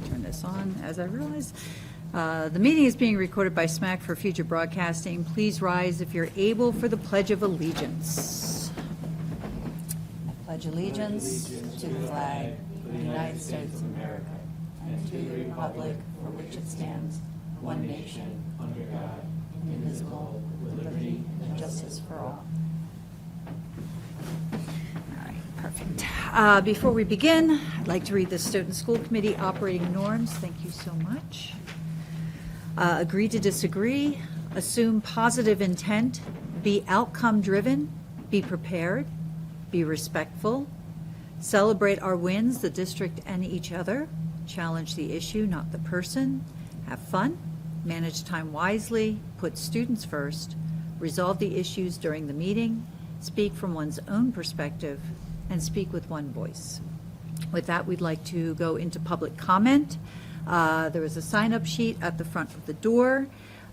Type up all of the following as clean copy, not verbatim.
Turn this on as I realize. The meeting is being recorded by SMAC for future broadcasting. Please rise if you're able for the Pledge of Allegiance. I pledge allegiance to the flag of the United States of America and to the republic for which it stands, one nation, under God, indivisible, with liberty and justice for all. All right, perfect. Before we begin, I'd like to read the Stoughton School Committee operating norms. Thank you so much. Agree to disagree, assume positive intent, be outcome driven, be prepared, be respectful, celebrate our wins, the district and each other, challenge the issue, not the person, have fun, manage time wisely, put students first, resolve the issues during the meeting, speak from one's own perspective, and speak with one voice. With that, we'd like to go into public comment. There is a sign-up sheet at the front of the door.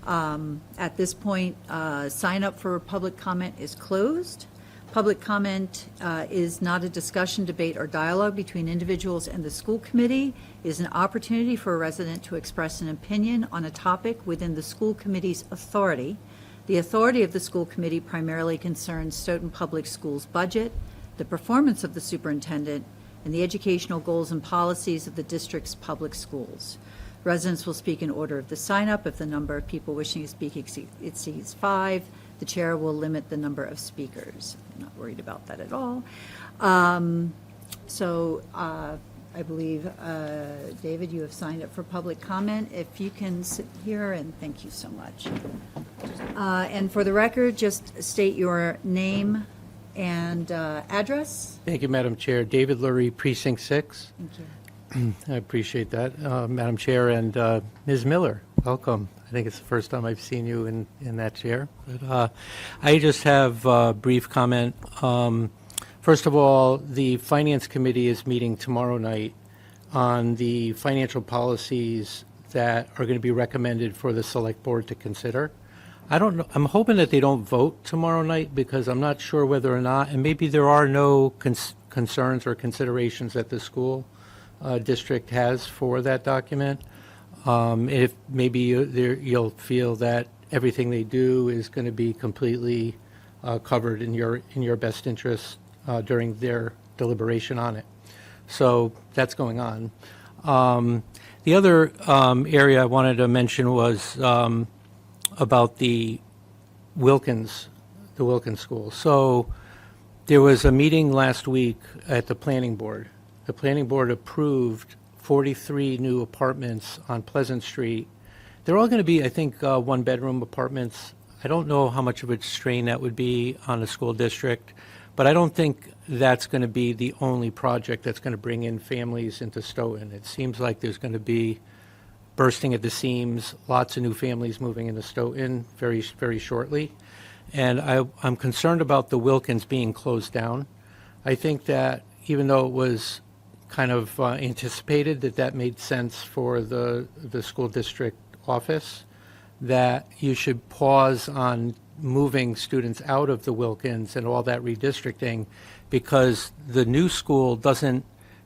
At this point, sign up for public comment is closed. Public comment is not a discussion, debate, or dialogue between individuals and the school committee. It is an opportunity for a resident to express an opinion on a topic within the school committee's authority. The authority of the school committee primarily concerns Stoughton Public Schools' budget, the performance of the superintendent, and the educational goals and policies of the district's public schools. Residents will speak in order of the sign-up. If the number of people wishing to speak exceeds 5, the chair will limit the number of speakers. I'm not worried about that at all. I believe, David, you have signed up for public comment. If you can sit here, and thank you so much. And for the record, just state your name and address. Thank you, Madam Chair. David Lurie, Precinct 6. Thank you. I appreciate that, Madam Chair, and Ms. Miller, welcome. I think it's the first time I've seen you in that chair. But I just have a brief comment. First of all, the Finance Committee is meeting tomorrow night on the financial policies that are going to be recommended for the Select Board to consider. I don't know. I'm hoping that they don't vote tomorrow night because I'm not sure whether or not, and maybe there are no concerns or considerations that the school district has for that document. If maybe you'll feel that everything they do is going to be completely covered in your best interest during their deliberation on it. So that's going on. The other area I wanted to mention was about the Wilkins School. So there was a meeting last week at the planning board. The planning board approved 43 new apartments on Pleasant Street. They're all going to be, I think, one-bedroom apartments. I don't know how much of a strain that would be on the school district, but I don't think that's going to be the only project that's going to bring in families into Stoughton. It seems like there's going to be bursting at the seams, lots of new families moving into Stoughton very, very shortly. And I'm concerned about the Wilkins being closed down. I think that even though it was kind of anticipated that made sense for the school district office, that you should pause on moving students out of the Wilkins and all that redistricting, because the new school doesn't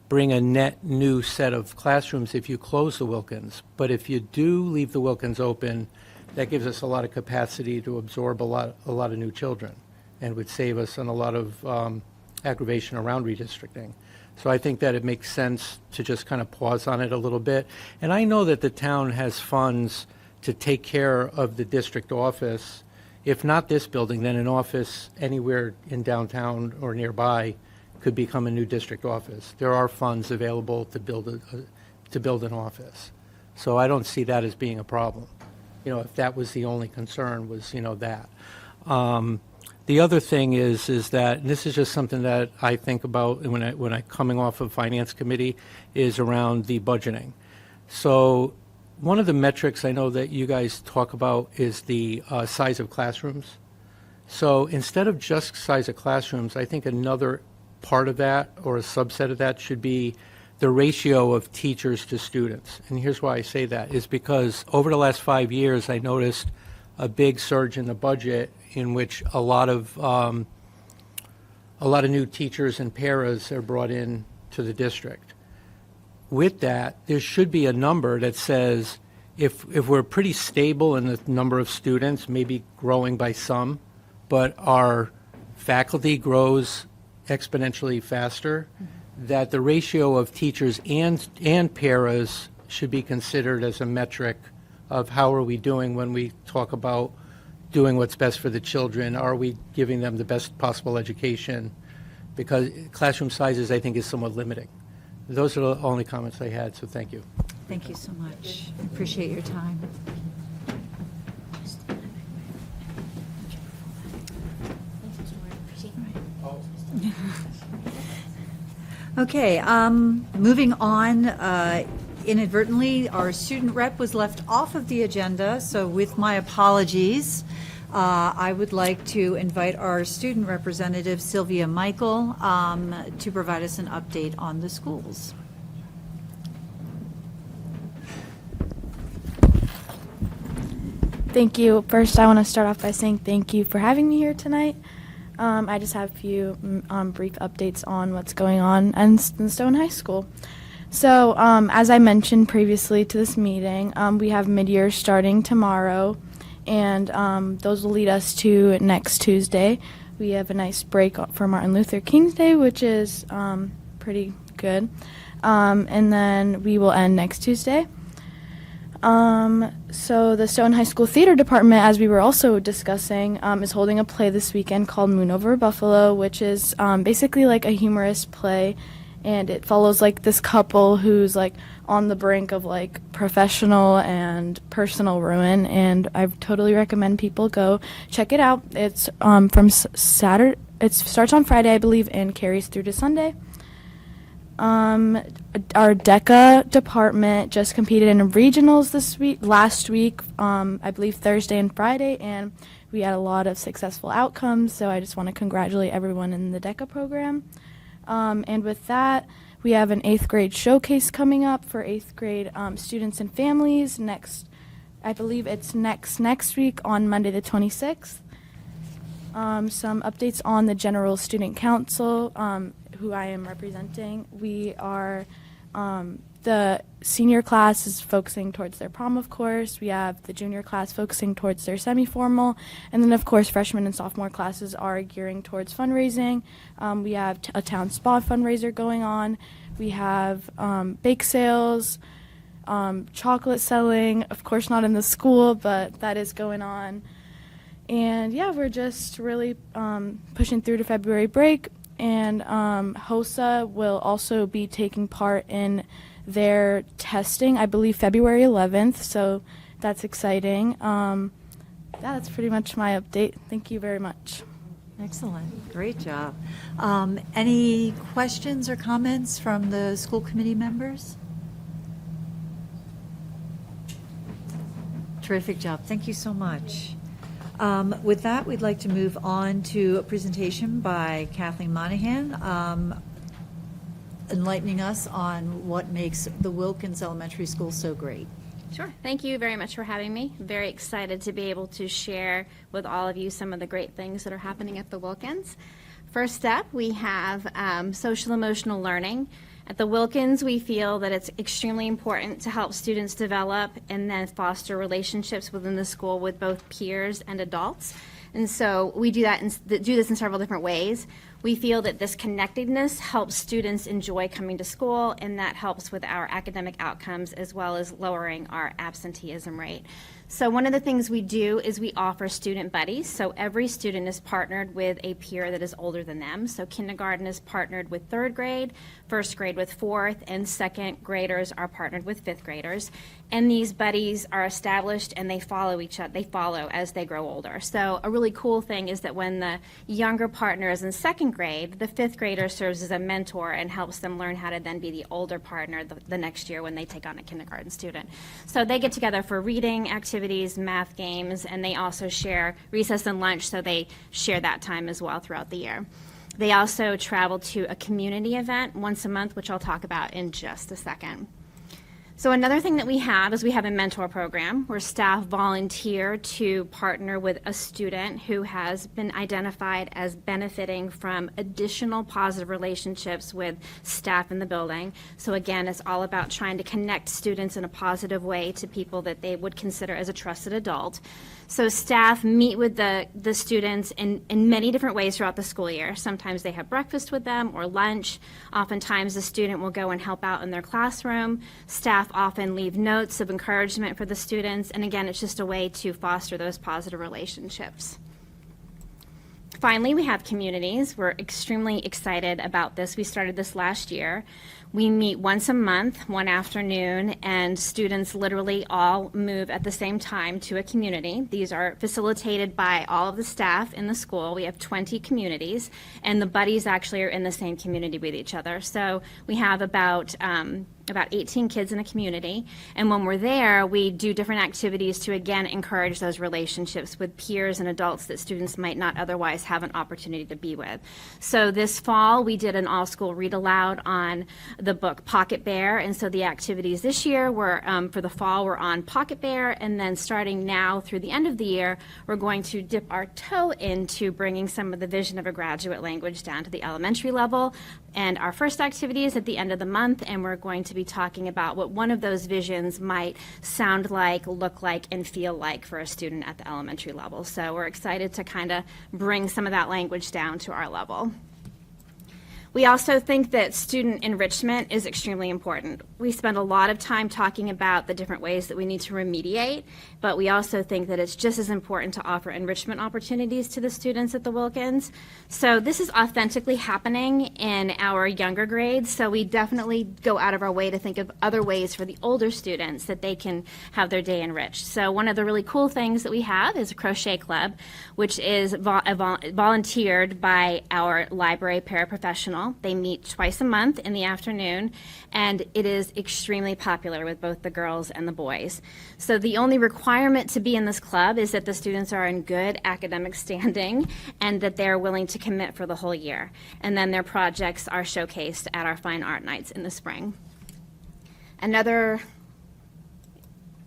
bring a net new set of classrooms if you close the Wilkins. But if you do leave the Wilkins open, that gives us a lot of capacity to absorb a lot of new children and would save us on a lot of aggravation around redistricting. So I think that it makes sense to just kind of pause on it a little bit. And I know that the town has funds to take care of the district office. If not this building, then an office anywhere in downtown or nearby could become a new district office. There are funds available to build an office. So I don't see that as being a problem. If that was the only concern was, that. The other thing is that, and this is just something that I think about when I coming off of Finance Committee, is around the budgeting. So one of the metrics I know that you guys talk about is the size of classrooms. So instead of just size of classrooms, I think another part of that or a subset of that should be the ratio of teachers to students. And here's why I say that is because over the last 5 years, I noticed a big surge in the budget in which a lot of new teachers and paras are brought in to the district. with that, there should be a number that says if we're pretty stable in the number of students, maybe growing by some, but our faculty grows exponentially faster, that the ratio of teachers and paras should be considered as a metric of how are we doing when we talk about doing what's best for the children. Are we giving them the best possible education? Because classroom sizes, I think, is somewhat limiting. Those are the only comments I had, so thank you. Thank you so much. I appreciate your time. Okay, moving on, inadvertently, our student rep was left off of the agenda, so with my apologies, I would like to invite our student representative, Sylvia Michael, to provide us an update on the schools. Thank you. First, I want to start off by saying thank you for having me here tonight. I just have a few brief updates on what's going on in Stoughton High School. So, as I mentioned previously to this meeting, we have mid-year starting tomorrow, and those will lead us to next Tuesday. We have a nice break for Martin Luther King's Day, which is pretty good. And then we will end next Tuesday. So the Stoughton High School Theater Department, as we were also discussing, is holding a play this weekend called Moon Over Buffalo, which is basically like a humorous play, and it follows like this couple who's like on the brink of like professional and personal ruin, and I totally recommend people go check it out. It's from Saturday. It starts on Friday, I believe, and carries through to Sunday. Our DECA department just competed in regionals last week, I believe Thursday and Friday, and we had a lot of successful outcomes, so I just want to congratulate everyone in the DECA program. And with that, we have an 8th grade showcase coming up for 8th grade students and families I believe it's next week on Monday the 26th. Some updates on the General Student Council, who I am representing. We are, the senior class is focusing towards their prom, of course. We have the junior class focusing towards their semi-formal. And then, of course, freshman and sophomore classes are gearing towards fundraising. We have a town spa fundraiser going on. We have bake sales, chocolate selling, of course not in the school, but that is going on. And yeah, we're just really pushing through to February break. And HOSA will also be taking part in their testing, I believe February 11th, so that's exciting. Yeah, that's pretty much my update. Thank you very much. Excellent. Great job. Any questions or comments from the school committee members? Terrific job. Thank you so much. With that, we'd like to move on to a presentation by Kathleen Monahan, enlightening us on what makes the Wilkins Elementary School so great. Sure. Thank you very much for having me. Very excited to be able to share with all of you some of the great things that are happening at the Wilkins. First up, we have social emotional learning. At the Wilkins, we feel that it's extremely important to help students develop and then foster relationships within the school with both peers and adults. And so we do this in several different ways. We feel that this connectedness helps students enjoy coming to school, and that helps with our academic outcomes as well as lowering our absenteeism rate. So one of the things we do is we offer student buddies. So every student is partnered with a peer that is older than them. So kindergarten is partnered with 3rd grade, 1st grade with 4th, and 2nd graders are partnered with 5th graders. And these buddies are established and they follow each other. They follow as they grow older. So a really cool thing is that when the younger partner is in 2nd grade, the 5th grader serves as a mentor and helps them learn how to then be the older partner the next year when they take on a kindergarten student. So they get together for reading activities, math games, and they also share recess and lunch, so they share that time as well throughout the year. They also travel to a community event once a month, which I'll talk about in just a second. So another thing that we have is we have a mentor program where staff volunteer to partner with a student who has been identified as benefiting from additional positive relationships with staff in the building. So again, it's all about trying to connect students in a positive way to people that they would consider as a trusted adult. So staff meet with the students in many different ways throughout the school year. Sometimes they have breakfast with them or lunch. Oftentimes the student will go and help out in their classroom. Staff often leave notes of encouragement for the students. And again, it's just a way to foster those positive relationships. Finally, we have communities. We're extremely excited about this. We started this last year. We meet once a month, one afternoon, and students literally all move at the same time to a community. These are facilitated by all of the staff in the school. We have 20 communities, and the buddies actually are in the same community with each other. So we have about 18 kids in a community, and when we're there, we do different activities to, again, encourage those relationships with peers and adults that students might not otherwise have an opportunity to be with. So this fall, we did an all-school read-aloud on the book Pocket Bear, and so the activities this year were, for the fall, were on Pocket Bear, and then starting now through the end of the year, we're going to dip our toe into bringing some of the vision of a graduate language down to the elementary level. And our first activity is at the end of the month, and we're going to be talking about what one of those visions might sound like, look like, and feel like for a student at the elementary level. So we're excited to kind of bring some of that language down to our level. We also think that student enrichment is extremely important. We spend a lot of time talking about the different ways that we need to remediate, but we also think that it's just as important to offer enrichment opportunities to the students at the Wilkins. So this is authentically happening in our younger grades, so we definitely go out of our way to think of other ways for the older students that they can have their day enriched. So one of the really cool things that we have is a crochet club, which is volunteered by our library paraprofessional. They meet twice a month in the afternoon, and it is extremely popular with both the girls and the boys. So the only requirement to be in this club is that the students are in good academic standing and that they're willing to commit for the whole year. And then their projects are showcased at our fine art nights in the spring. Another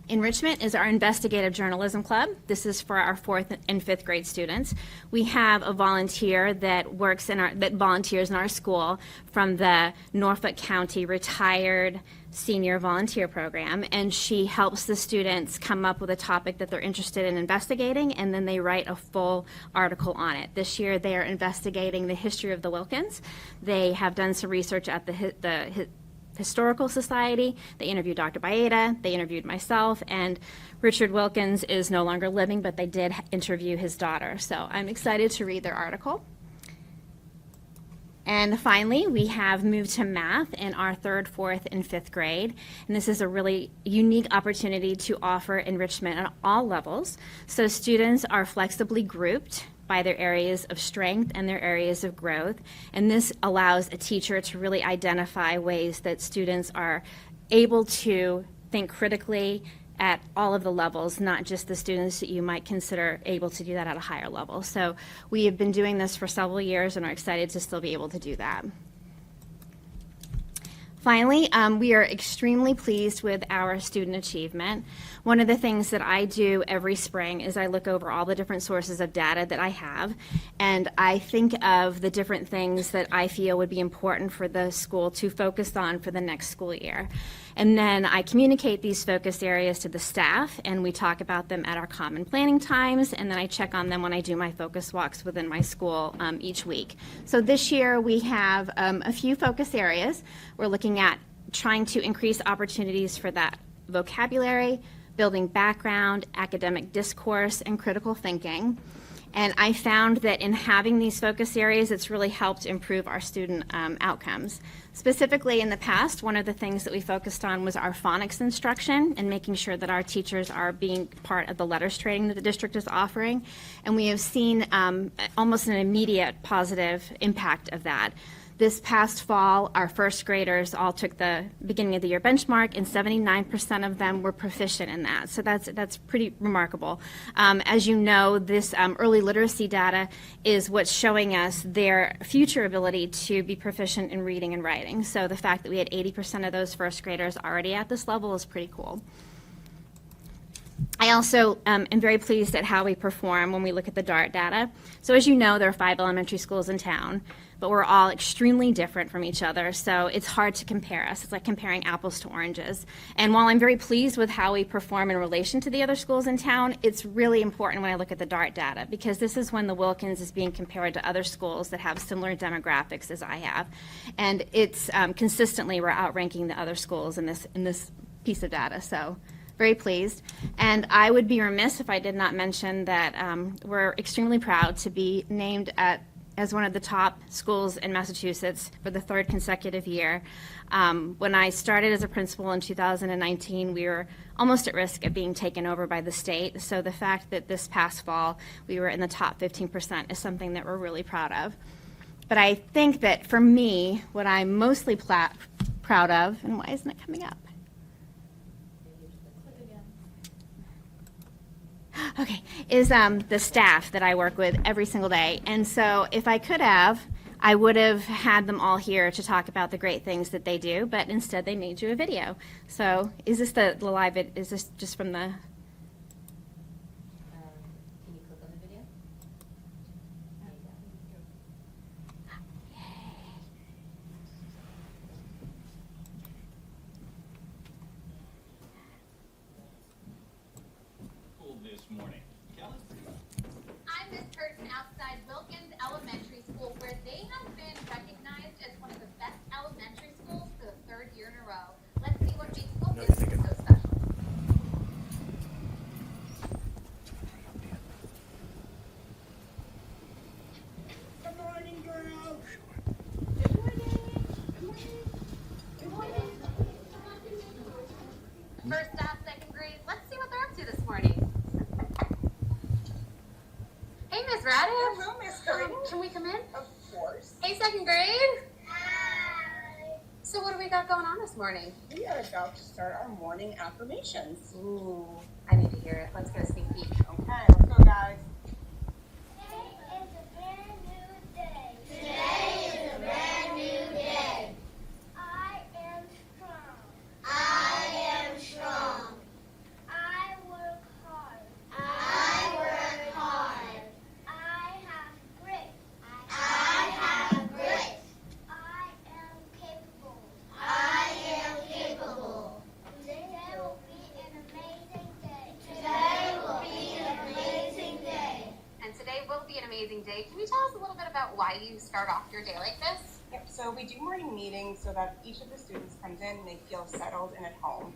enrichment is our investigative journalism club. This is for our 4th and 5th grade students. We have a volunteer that volunteers in our school from the Norfolk County Retired Senior Volunteer Program, and she helps the students come up with a topic that they're interested in investigating, and then they write a full article on it. This year they are investigating the history of the Wilkins. They have done some research at the Historical Society. They interviewed Dr. Baeta, they interviewed myself, and Richard Wilkins is no longer living, but they did interview his daughter. So I'm excited to read their article. And finally, we have moved to math in our 3rd, 4th, and 5th grade. And this is a really unique opportunity to offer enrichment at all levels. So students are flexibly grouped by their areas of strength and their areas of growth. And this allows a teacher to really identify ways that students are able to think critically at all of the levels, not just the students that you might consider able to do that at a higher level. So we have been doing this for several years and are excited to still be able to do that. Finally, we are extremely pleased with our student achievement. One of the things that I do every spring is I look over all the different sources of data that I have, and I think of the different things that I feel would be important for the school to focus on for the next school year. And then I communicate these focus areas to the staff, and we talk about them at our common planning times, and then I check on them when I do my focus walks within my school each week. So this year we have a few focus areas. We're looking at trying to increase opportunities for that vocabulary, building background, academic discourse, and critical thinking. And I found that in having these focus areas, it's really helped improve our student outcomes. Specifically in the past, one of the things that we focused on was our phonics instruction and making sure that our teachers are being part of the letters training that the district is offering. And we have seen almost an immediate positive impact of that. This past fall, our first graders all took the beginning of the year benchmark, and 79% of them were proficient in that. So that's pretty remarkable. As you know, this early literacy data is what's showing us their future ability to be proficient in reading and writing. So the fact that we had 80% of those first graders already at this level is pretty cool. I also am very pleased at how we perform when we look at the DART data. So as you know, there are 5 elementary schools in town, but we're all extremely different from each other, so it's hard to compare us. It's like comparing apples to oranges. And while I'm very pleased with how we perform in relation to the other schools in town, it's really important when I look at the DART data, because this is when the Wilkins is being compared to other schools that have similar demographics as I have. And it's consistently, we're outranking the other schools in this piece of data, so very pleased. And I would be remiss if I did not mention that we're extremely proud to be named as one of the top schools in Massachusetts for the 3rd consecutive year. When I started as a principal in 2019, we were almost at risk of being taken over by the state. So the fact that this past fall we were in the top 15% is something that we're really proud of. But I think that for me, what I'm mostly proud of, and why isn't it coming up? Okay, is the staff that I work with every single day. And so if I could have, I would have had them all here to talk about the great things that they do, but instead they made you a video. So is this the live, is this just from the? Can you click on the video? This morning. Kelly? I'm this person outside Wilkins Elementary School, where they have been recognized as one of the best elementary schools for the 3rd year in a row. Let's see what makes Wilkins so special. Good morning, girls. Good morning. Good morning. Good morning. First off, 2nd grade, let's see what they're up to this morning. Hey, Miss Radish. Hello, Miss Curry. Can we come in? Of course. Hey, 2nd grade. Hi. So what do we got going on this morning? We are about to start our morning affirmations. Ooh, I need to hear it. Let's get a sneak peek. Okay, let's go, guys. Today is a brand new day. Today is a brand new day. I am strong. I am strong. I work hard. I work hard. I have grit. I have grit. I am capable. I am capable. Today will be an amazing day. Today will be an amazing day. And today will be an amazing day. Can you tell us a little bit about why you start off your day like this? Yep, so we do morning meetings so that each of the students comes in and they feel settled and at home.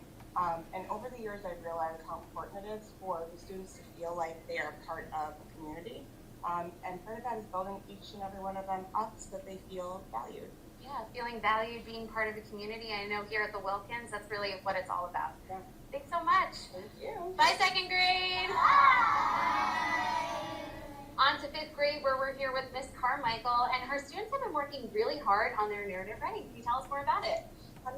And over the years, I've realized how important it is for the students to feel like they are part of a community. And part of that is building each and every one of them up so that they feel valued. Yeah, feeling valued, being part of the community. I know here at the Wilkins, that's really what it's all about. Yeah. Thanks so much. Thank you. Bye, 2nd grade. On to 5th grade, where we're here with Miss Carmichael, and her students have been working really hard on their narrative writing. Can you tell us more about it?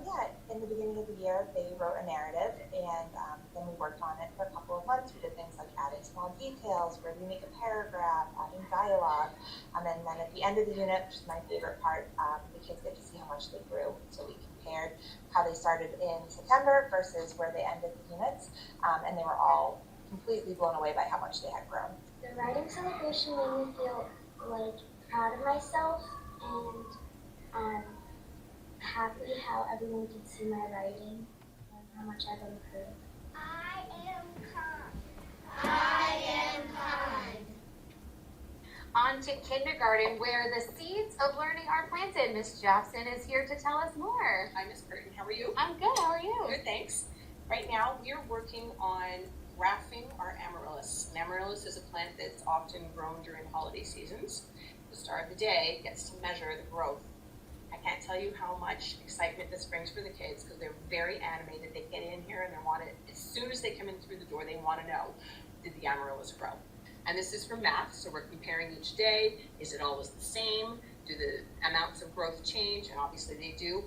Yeah, in the beginning of the year, they wrote a narrative, and then we worked on it for a couple of months. We did things like adding small details, where we make a paragraph, adding dialogue, and then at the end of the unit, which is my favorite part, the kids get to see how much they grew. So we compared how they started in September versus where they ended the units, and they were all completely blown away by how much they had grown. The writing celebration made me feel like proud of myself and happy how everyone can see my writing and how much I've improved. I am kind. I am kind. On to kindergarten, where the seeds of learning are planted. Miss Jackson is here to tell us more. Hi, Miss Burton. How are you? I'm good. How are you? Good, thanks. Right now, we are working on grafting our amaryllis. And amaryllis is a plant that's often grown during holiday seasons. The star of the day gets to measure the growth. I can't tell you how much excitement this brings for the kids because they're very animated. They get in here and they want it, as soon as they come in through the door, they want to know, did the amaryllis grow? And this is for math, so we're comparing each day. Is it always the same? Do do the amounts of growth change? And obviously they do.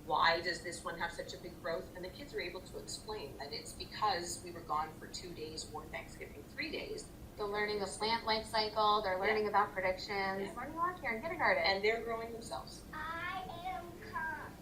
Why does this one have such a big growth? And the kids are able to explain that it's because we were gone for 2 days or Thanksgiving 3 days. They're learning the plant life cycle, they're learning about predictions, learning a lot here in kindergarten. And they're growing themselves. I am kind.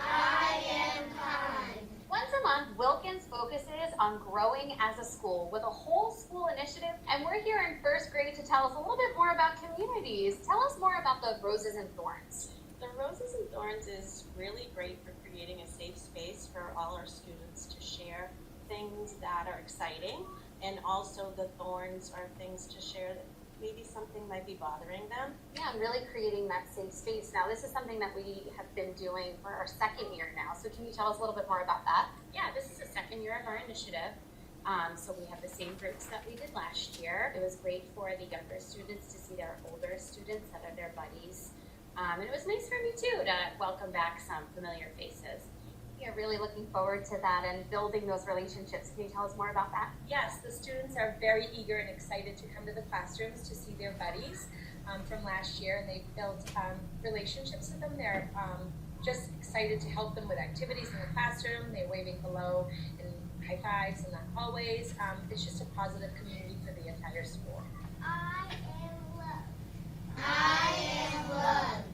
I am kind. Once a month, Wilkins focuses on growing as a school with a whole school initiative, and we're here in first grade to tell us a little bit more about communities. Tell us more about the Roses and Thorns. The Roses and Thorns is really great for creating a safe space for all our students to share things that are exciting, and also the Thorns are things to share that maybe something might be bothering them. Yeah, and really creating that safe space. Now, this is something that we have been doing for our second year now, so can you tell us a little bit more about that? Yeah, this is the second year of our initiative. So we have the same groups that we did last year. It was great for the younger students to see their older students that are their buddies. And it was nice for me too to welcome back some familiar faces. Yeah, really looking forward to that and building those relationships. Can you tell us more about that? Yes, the students are very eager and excited to come to the classrooms to see their buddies from last year, and they've built relationships with them. They're just excited to help them with activities in the classroom. They're waving hello and high fives in the hallways. It's just a positive community for the entire school. I am loved. I am loved.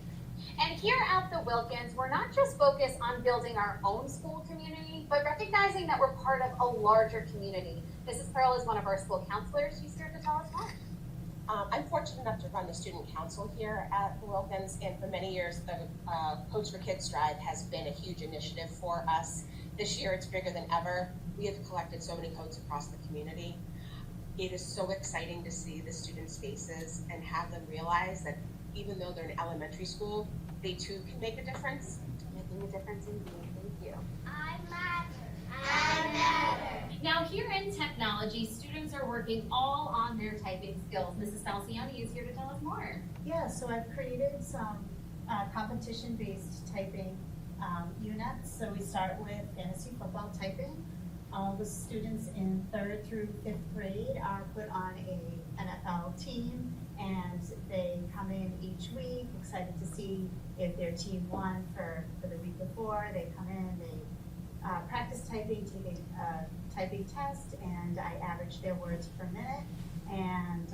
And here at the Wilkins, we're not just focused on building our own school community, but recognizing that we're part of a larger community. Mrs. Pearl is one of our school counselors. She's here to tell us more. I'm fortunate enough to run the student council here at the Wilkins, and for many years, the Coach for Kids Drive has been a huge initiative for us. This year, it's bigger than ever. We have collected so many coats across the community. It is so exciting to see the students' faces and have them realize that even though they're in elementary school, they too can make a difference. Making a difference indeed. Thank you. I matter. I matter. Now, here in technology, students are working all on their typing skills. Mrs. Falcioni is here to tell us more. Yeah, so I've created some competition-based typing units. So we start with fantasy football typing. All the students in 3rd through 5th grade are put on a NFL team, and they come in each week, excited to see if their team won for the week before. They come in, they practice typing, take a typing test, and I average their words per minute. And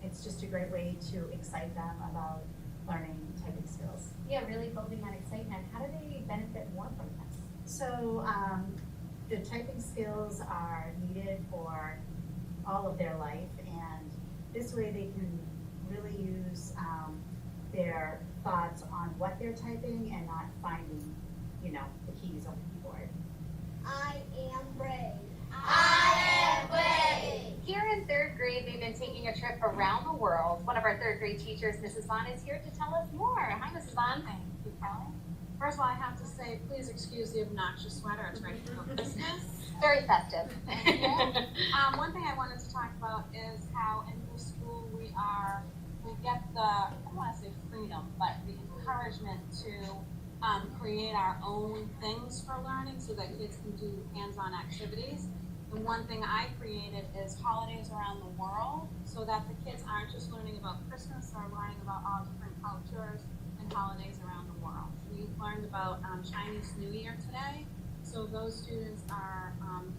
it's just a great way to excite them about learning typing skills. Yeah, really building that excitement. How do they benefit more from this? So the typing skills are needed for all of their life, and this way they can really use their thoughts on what they're typing and not finding, the keys on the keyboard. I am brave. I am brave. Here in 3rd grade, they've been taking a trip around the world. One of our 3rd grade teachers, Mrs. Vaughn, is here to tell us more. Hi, Mrs. Vaughn. Thank you, Kelly. First of all, I have to say, please excuse the obnoxious sweater. It's ready for Christmas. Very festive. One thing I wanted to talk about is how in this school we get the, I don't want to say freedom, but the encouragement to create our own things for learning so that kids can do hands-on activities. And one thing I created is holidays around the world so that the kids aren't just learning about Christmas, they're learning about all different cultures and holidays around the world. We learned about Chinese New Year today. So those students are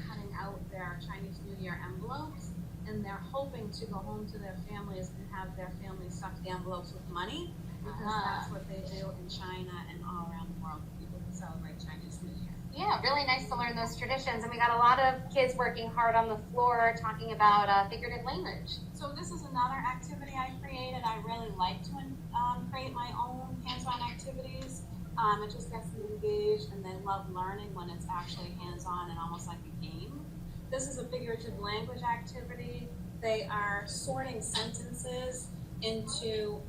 cutting out their Chinese New Year envelopes, and they're hoping to go home to their families and have their families stuff the envelopes with money, because that's what they do in China and all around the world for people who celebrate Chinese New Year. Yeah, really nice to learn those traditions. And we got a lot of kids working hard on the floor talking about figurative language. So this is another activity I created. I really like to create my own hands-on activities. It just gets them engaged, and they love learning when it's actually hands-on and almost like a game. This is a figurative language activity. They are sorting sentences into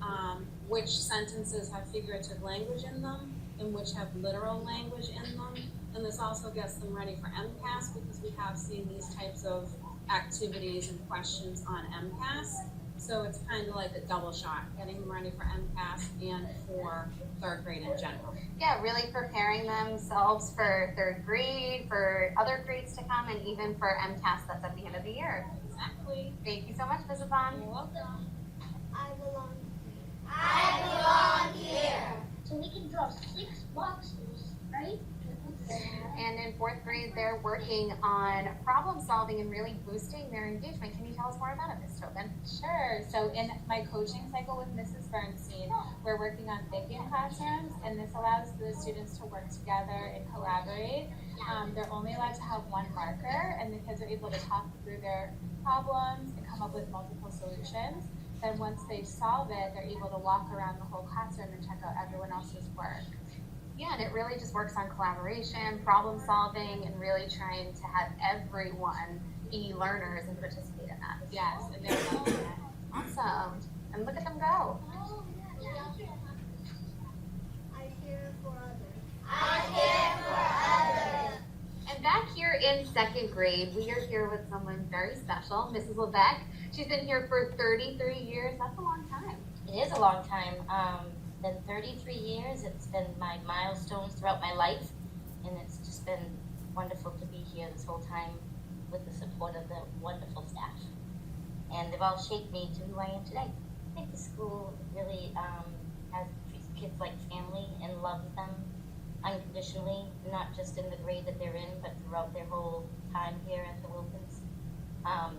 which sentences have figurative language in them and which have literal language in them. And this also gets them ready for MCAS, because we have seen these types of activities and questions on MCAS. So it's kind of like a double shot, getting them ready for MCAS and for 3rd grade in general. Yeah, really preparing themselves for 3rd grade, for other grades to come, and even for MCAS that's at the end of the year. Exactly. Thank you so much, Mrs. Vaughn. You're welcome. I belong. I belong about 6 boxes, right? And in 4th grade, they're working on problem solving and really boosting their engagement. Can you tell us more about it, Ms. Tobin? Sure. So in my coaching cycle with Mrs. Bernstein, we're working on thinking classrooms, and this allows the students to work together and collaborate. They're only allowed to have one marker, and the kids are able to talk through their problems and come up with multiple solutions. Then once they solve it, they're able to walk around the whole classroom and check out everyone else's work. Yeah, and it really just works on collaboration, problem solving, and really trying to have everyone be learners and participate in that. Yes, and they're loving it. Awesome. And look at them go. I care for others. I care for others. And back here in 2nd grade, we are here with someone very special, Mrs. Lebec. She's been here for 33 years. That's a long time. It is a long time. Been 33 years. It's been my milestones throughout my life, and it's just been wonderful to be here this whole time with the support of the wonderful staff. And they've all shaped me to who I am today. I think the school really treats kids like family and loves them unconditionally, not just in the grade that they're in, but throughout their whole time here at the Wilkins. I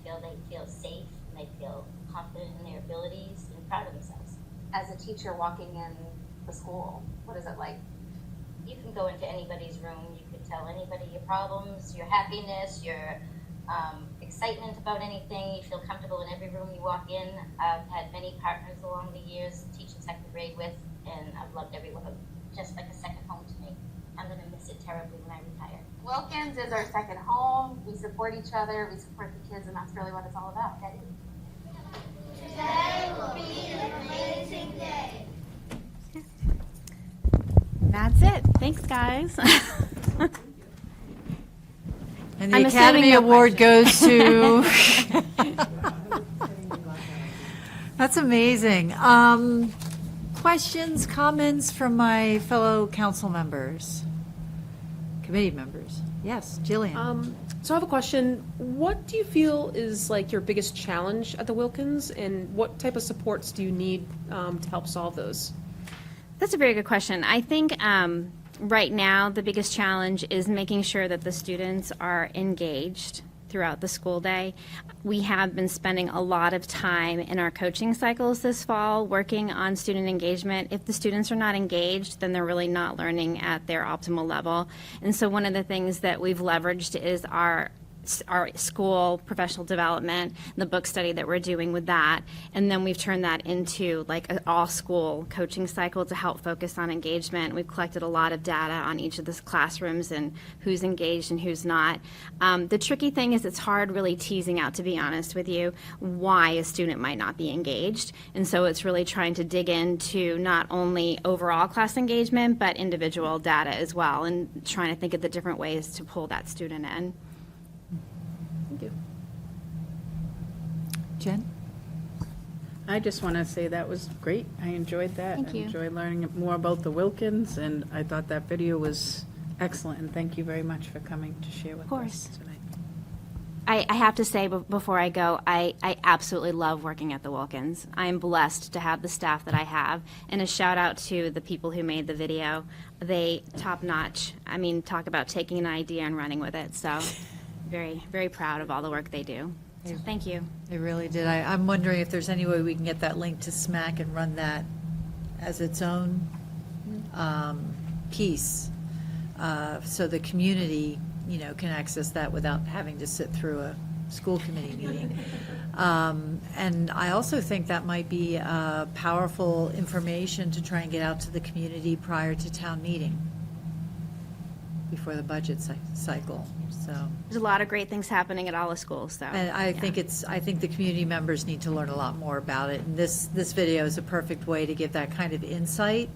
feel they feel safe, and they feel confident in their abilities and proud of themselves. As a teacher walking in the school, what is it like? You can go into anybody's room, you could tell anybody your problems, your happiness, your excitement about anything. You feel comfortable in every room you walk in. I've had many partners along the years teaching 2nd grade with, and I've loved every one of them, just like a second home to me. I'm going to miss it terribly when I retire. Wilkins is our second home. We support each other, we support the kids, and that's really what it's all about. Today will be an amazing day. That's it. Thanks, guys. And the I'm Academy assuming no Award goes to... That's amazing. Questions, comments from my fellow council members, committee members? Yes, Jillian. So I have a question. What do you feel is like your biggest challenge at the Wilkins, and what type of supports do you need to help solve those? That's a very good question. I think right now the biggest challenge is making sure that the students are engaged throughout the school day. We have been spending a lot of time in our coaching cycles this fall working on student engagement. If the students are not engaged, then they're really not learning at their optimal level. And so one of the things that we've leveraged is our school professional development, the book study that we're doing with that, and then we've turned that into like an all-school coaching cycle to help focus on engagement. We've collected a lot of data on each of the classrooms and who's engaged and who's not. The tricky thing is it's hard really teasing out, to be honest with you, why a student might not be engaged, and so it's really trying to dig into not only overall class engagement but individual data as well, and trying to think of the different ways to pull that student in. Thank you. Jen? I just want to say that was great. I enjoyed that. Thank you. I enjoyed learning more about the Wilkins, and I thought that video was excellent, and thank you very much for coming to share with us tonight. I have to say before I go, I absolutely love working at the Wilkins. I am blessed to have the staff that I have, and a shout out to the people who made the video. They top notch. I mean, talk about taking an idea and running with it. So very, very proud of all the work they do. So thank you. They really did. I'm wondering if there's any way we can get that link to SMAC and run that as its own piece, so the community, can access that without having to sit through a school committee meeting. And I also think that might be powerful information to try and get out to the community prior to town meeting, before the budget cycle. So There's a lot of great things happening at all the schools. So and I think the community members need to learn a lot more about it. And this video is a perfect way to give that kind of insight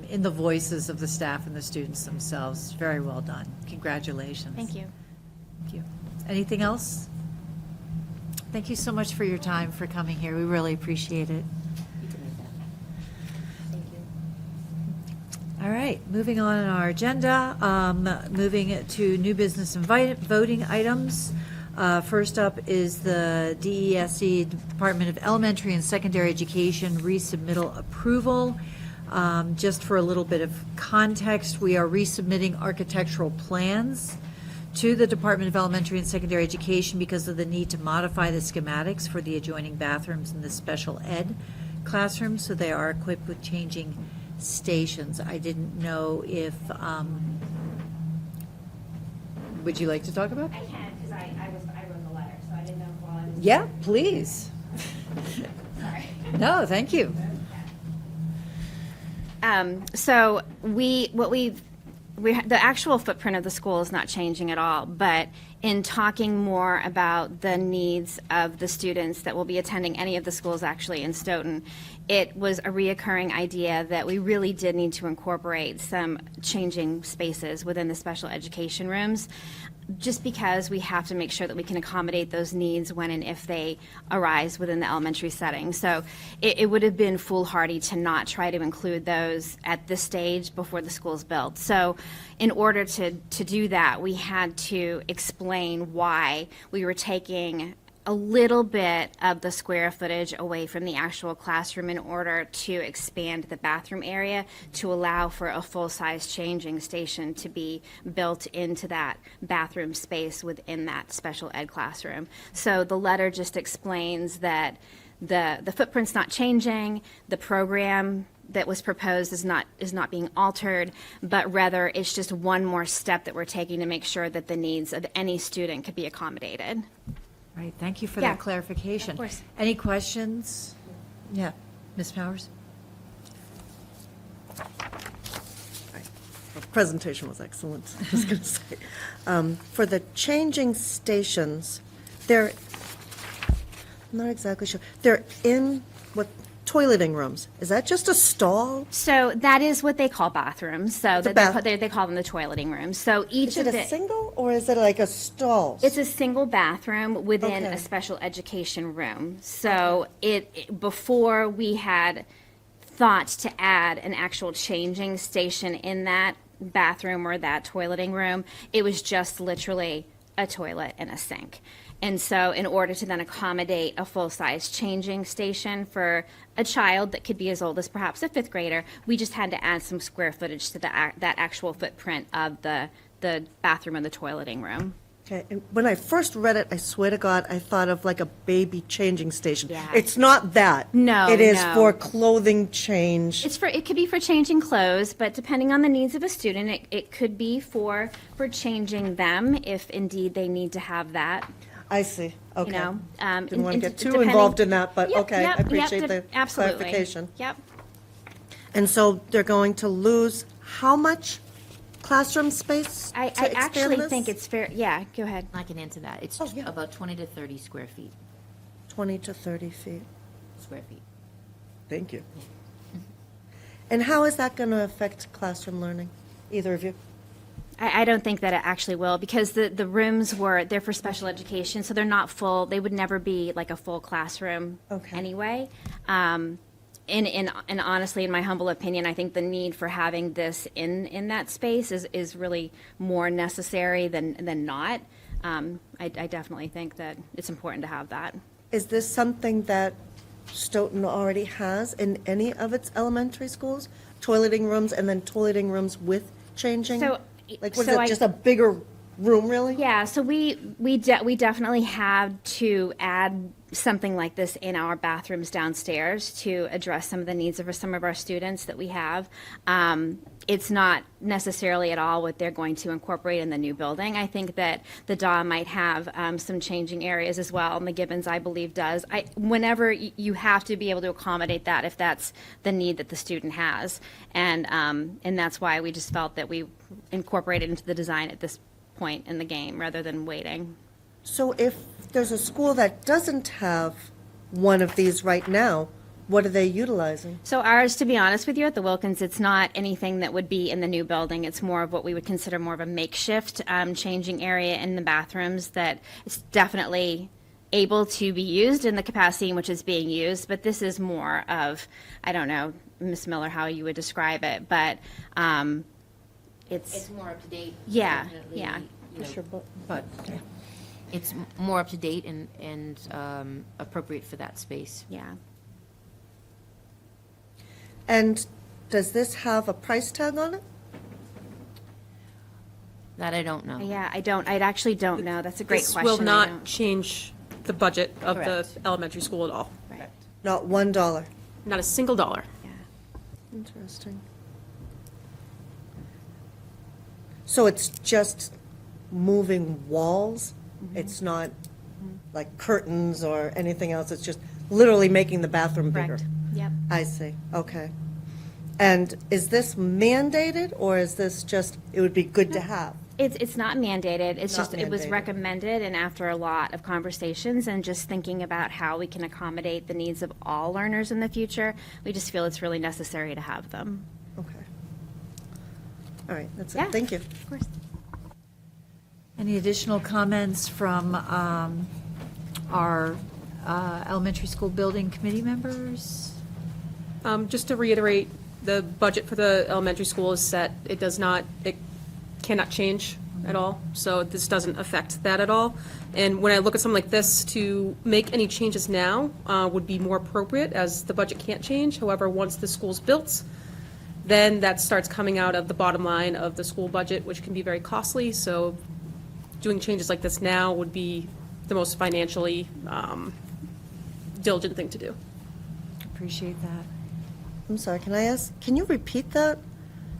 in the voices of the staff and the students themselves. Very well done. Congratulations. Thank you. Thank you. Anything else? Thank you so much for your time, for coming here. We really appreciate it. All right, moving on in our agenda, moving to new business and voting items. First up is the DESE, Department of Elementary and Secondary Education, resubmittal approval. Just for a little bit of context, we are resubmitting architectural plans to the Department of Elementary and Secondary Education because of the need to modify the schematics for the adjoining bathrooms in the special ed classrooms, so they are equipped with changing stations. I didn't know if, would you like to talk about? I can, because I wrote the letter, so I didn't know while I was. Yeah, please. Sorry. No, thank you. So the actual footprint of the school is not changing at all, but in talking more about the needs of the students that will be attending any of the schools actually in Stoughton, it was a reoccurring idea that we really did need to incorporate some changing spaces within the special education rooms, just because we have to make sure that we can accommodate those needs when and if they arise within the elementary setting. So it would have been foolhardy to not try to include those at this stage before the school's built. So in order to do that, we had to explain why we were taking a little bit of the square footage away from the actual classroom in order to expand the bathroom area to allow for a full-size changing station to be built into that bathroom space within that special ed classroom. So the letter just explains that the footprint's not changing, the program that was proposed is not being altered, but rather it's just one more step that we're taking to make sure that the needs of any student could be accommodated. Right, thank you for Yeah, that clarification. of course. Any questions? Yeah, Ms. Powers? The presentation was excellent, I was going to say. For the changing stations, they're, I'm not exactly sure, they're in what, toileting rooms. Is that just a stall? So that is what they call bathrooms. So It's a that bath- they call them the toileting rooms. So each Is of it the a single, or is it like a stall? It's a single bathroom within Okay. a special education room. So before we had thought to add an actual changing station in that bathroom or that toileting room, it was just literally a toilet and a sink. And so in order to then accommodate a full-size changing station for a child that could be as old as perhaps a fifth grader, we just had to add some square footage to that actual footprint of the bathroom and the toileting room. Okay, and when I first read it, I swear to God, I thought of like a baby changing station. Yeah. It's not that. No, It is no. for clothing change. It could be for changing clothes, but depending on the needs of a student, it could be for changing them if indeed they need to have that. I see, okay. You know, Didn't want to get too depending- involved in that, but Yep, okay, yep, I appreciate yep, the absolutely. clarification. Yep. And so they're going to lose how much classroom space I to expand actually this? think it's fair. Yeah, go ahead. I can answer that. It's about 20 to 30 square feet. 20 to 30 feet. Square feet. Thank you. And how is that going to affect classroom learning? Either of you? I don't think that it actually will, because the rooms they're for special education, so they're not full. They would never be like a full classroom anyway. And honestly, in my humble opinion, I think the need for having this in that space is really more necessary than not. I definitely think that it's important to have that. Is this something that Stoughton already has in any of its elementary schools? Toileting rooms and then toileting rooms with changing? Like, was so it just a bigger room, really? Yeah, so we definitely had to add something like this in our bathrooms downstairs to address some of the needs of some of our students that we have. It's not necessarily at all what they're going to incorporate in the new building. I think that the DAW might have some changing areas as well, and the Gibbons, I believe, does. Whenever you have to be able to accommodate that if that's the need that the student has, and that's why we just felt that we incorporated into the design at this point in the game rather than waiting. So if there's a school that doesn't have one of these right now, what are they utilizing? So ours, to be honest with you, at the Wilkins, it's not anything that would be in the new building. It's more of what we would consider more of a makeshift changing area in the bathrooms that is definitely able to be used in the capacity in which it's being used. But this is more of, I don't know, Ms. Miller, how you would describe it, but It's more up to date. Yeah, definitely, yeah. you know, It's more up to date and appropriate for that space. Yeah. And does this have a price tag on it? That I don't know. Yeah, I actually don't know. That's a great This question. will I not don't- change the budget of the Correct. elementary school at all. Right. Not $1? Not a single dollar. Interesting. So it's just moving walls? It's not like curtains or anything else? It's just literally making the bathroom bigger? Correct. Yep. I see, okay. And is this mandated, or is this just, it would be good to have? It's not mandated. It's Not just, it was mandated. recommended, and after a lot of conversations and just thinking about how we can accommodate the needs of all learners in the future, we just feel it's really necessary to have them. Okay. All right, that's Yeah, it, thank you. Of course. Any additional comments from our elementary school building committee members? Just to reiterate, the budget for the elementary school is set. It cannot change at all, so this doesn't affect that at all. And when I look at something like this, to make any changes now would be more appropriate, as the budget can't change. However, once the school's built, then that starts coming out of the bottom line of the school budget, which can be very costly. So doing changes like this now would be the most financially diligent thing to do. Appreciate that. I'm sorry, can I ask, can you repeat that?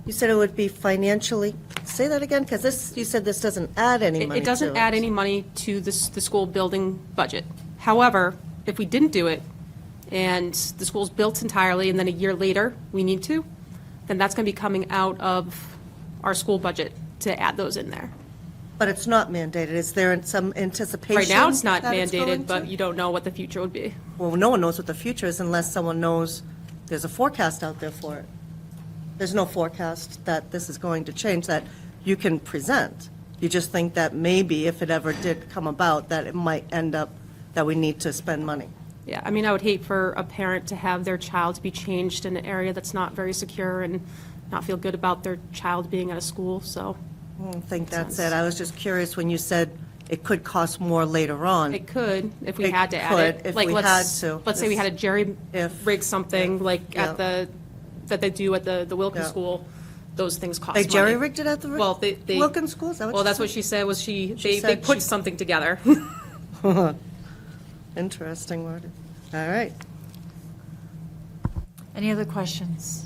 You said it would be financially, say that again, because this, you said this doesn't add any money It doesn't to add any money to the school building budget. However, if we didn't do it, and the school's built entirely, and then a year later, we need to, then that's going to be coming out of our school budget to add those in there. But it's not mandated, is there some anticipation? Right now, it's not that it's going mandated, but to? you don't know what the future would be. Well, no one knows what the future is unless someone knows there's a forecast out there for it. There's no forecast that this is going to change that you can present. You just think that maybe if it ever did come about, that it might end up that we need to spend money. Yeah, I mean, I would hate for a parent to have their child be changed in an area that's not very secure and not feel good about their child being at a school, so. I don't think that's it. I was just curious when you said it could cost more later on. It could, if we It had to add could, it. if Like, we let's- had to. Let's say we had a jerry rig something, like Yeah. that they do at the Wilkins Yeah. School, those things cost They money. jerry-rigged it at the Well, they. Wilkins School? Is that what Well, you that's said? what she said, was She they said put she- something together. Interesting word. All right. Any other questions?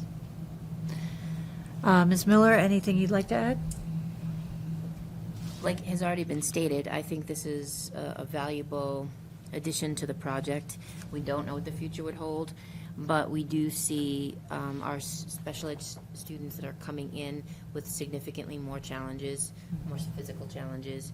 Ms. Miller, anything you'd like to add? Like has already been stated, I think this is a valuable addition to the project. We don't know what the future would hold, but we do see our special ed students that are coming in with significantly more challenges, more physical challenges,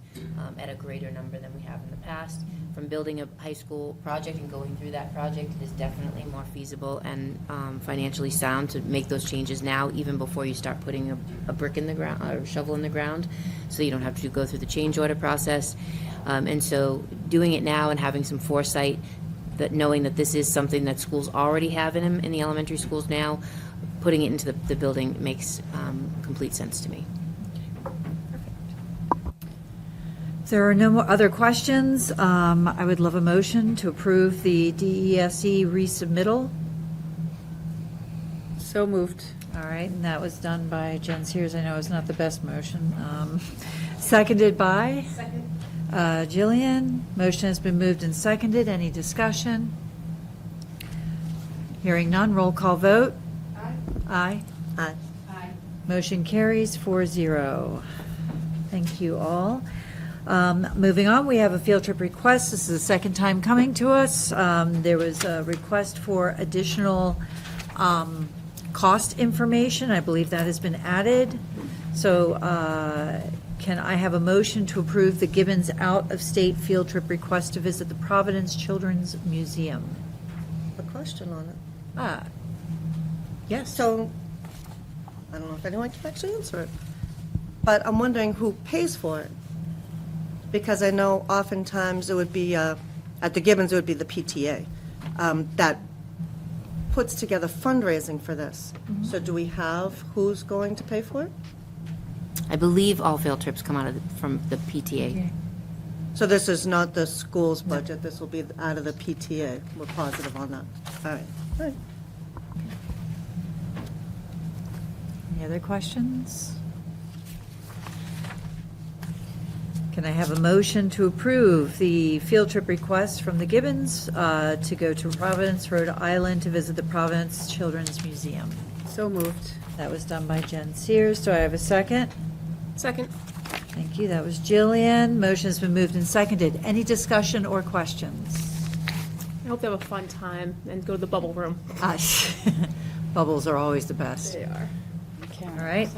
at a greater number than we have in the past. From building a high school project and going through that project, it is definitely more feasible and financially sound to make those changes now, even before you start putting a brick in the ground, or a shovel in the ground, so you don't have to go through the change order process. And so doing it now and having some foresight, that knowing that this is something that schools already have in them, in the elementary schools now, putting it into the building makes complete sense to me. If there are no more other questions, I would love a motion to approve the DESE resubmittal. So moved. All right, and that was done by Jen Sears. I know it's not the best motion. Seconded by? Second. Jillian. Motion has been moved and seconded. Any discussion? Hearing none, roll call vote. Aye. Aye. Aye. Motion carries 4-0. Thank you all. Moving on, we have a field trip request. This is the second time coming to us. There was a request for additional cost information. I believe that has been added. So can I have a motion to approve the Gibbons out-of-state field trip request to visit the Providence Children's Museum? A question on it. Yes. So, I don't know if anyone can actually answer it, but I'm wondering who pays for it? Because I know oftentimes it would be, at the Gibbons, it would be the PTA that puts together fundraising for this. So do we have who's going to pay for it? I believe all field trips come out of from the PTA. So this is not the school's budget, this will be out of the PTA. We're positive on that. All right. All right. Any other questions? Can I have a motion to approve the field trip request from the Gibbons to go to Providence, Rhode Island to visit the Providence Children's Museum? So moved. That was done by Jen Sears. Do I have a second? Second. Thank you. That was Jillian. Motion has been moved and seconded. Any discussion or questions? I hope they have a fun time and go to the bubble room. Bubbles are always the best. They are. All right.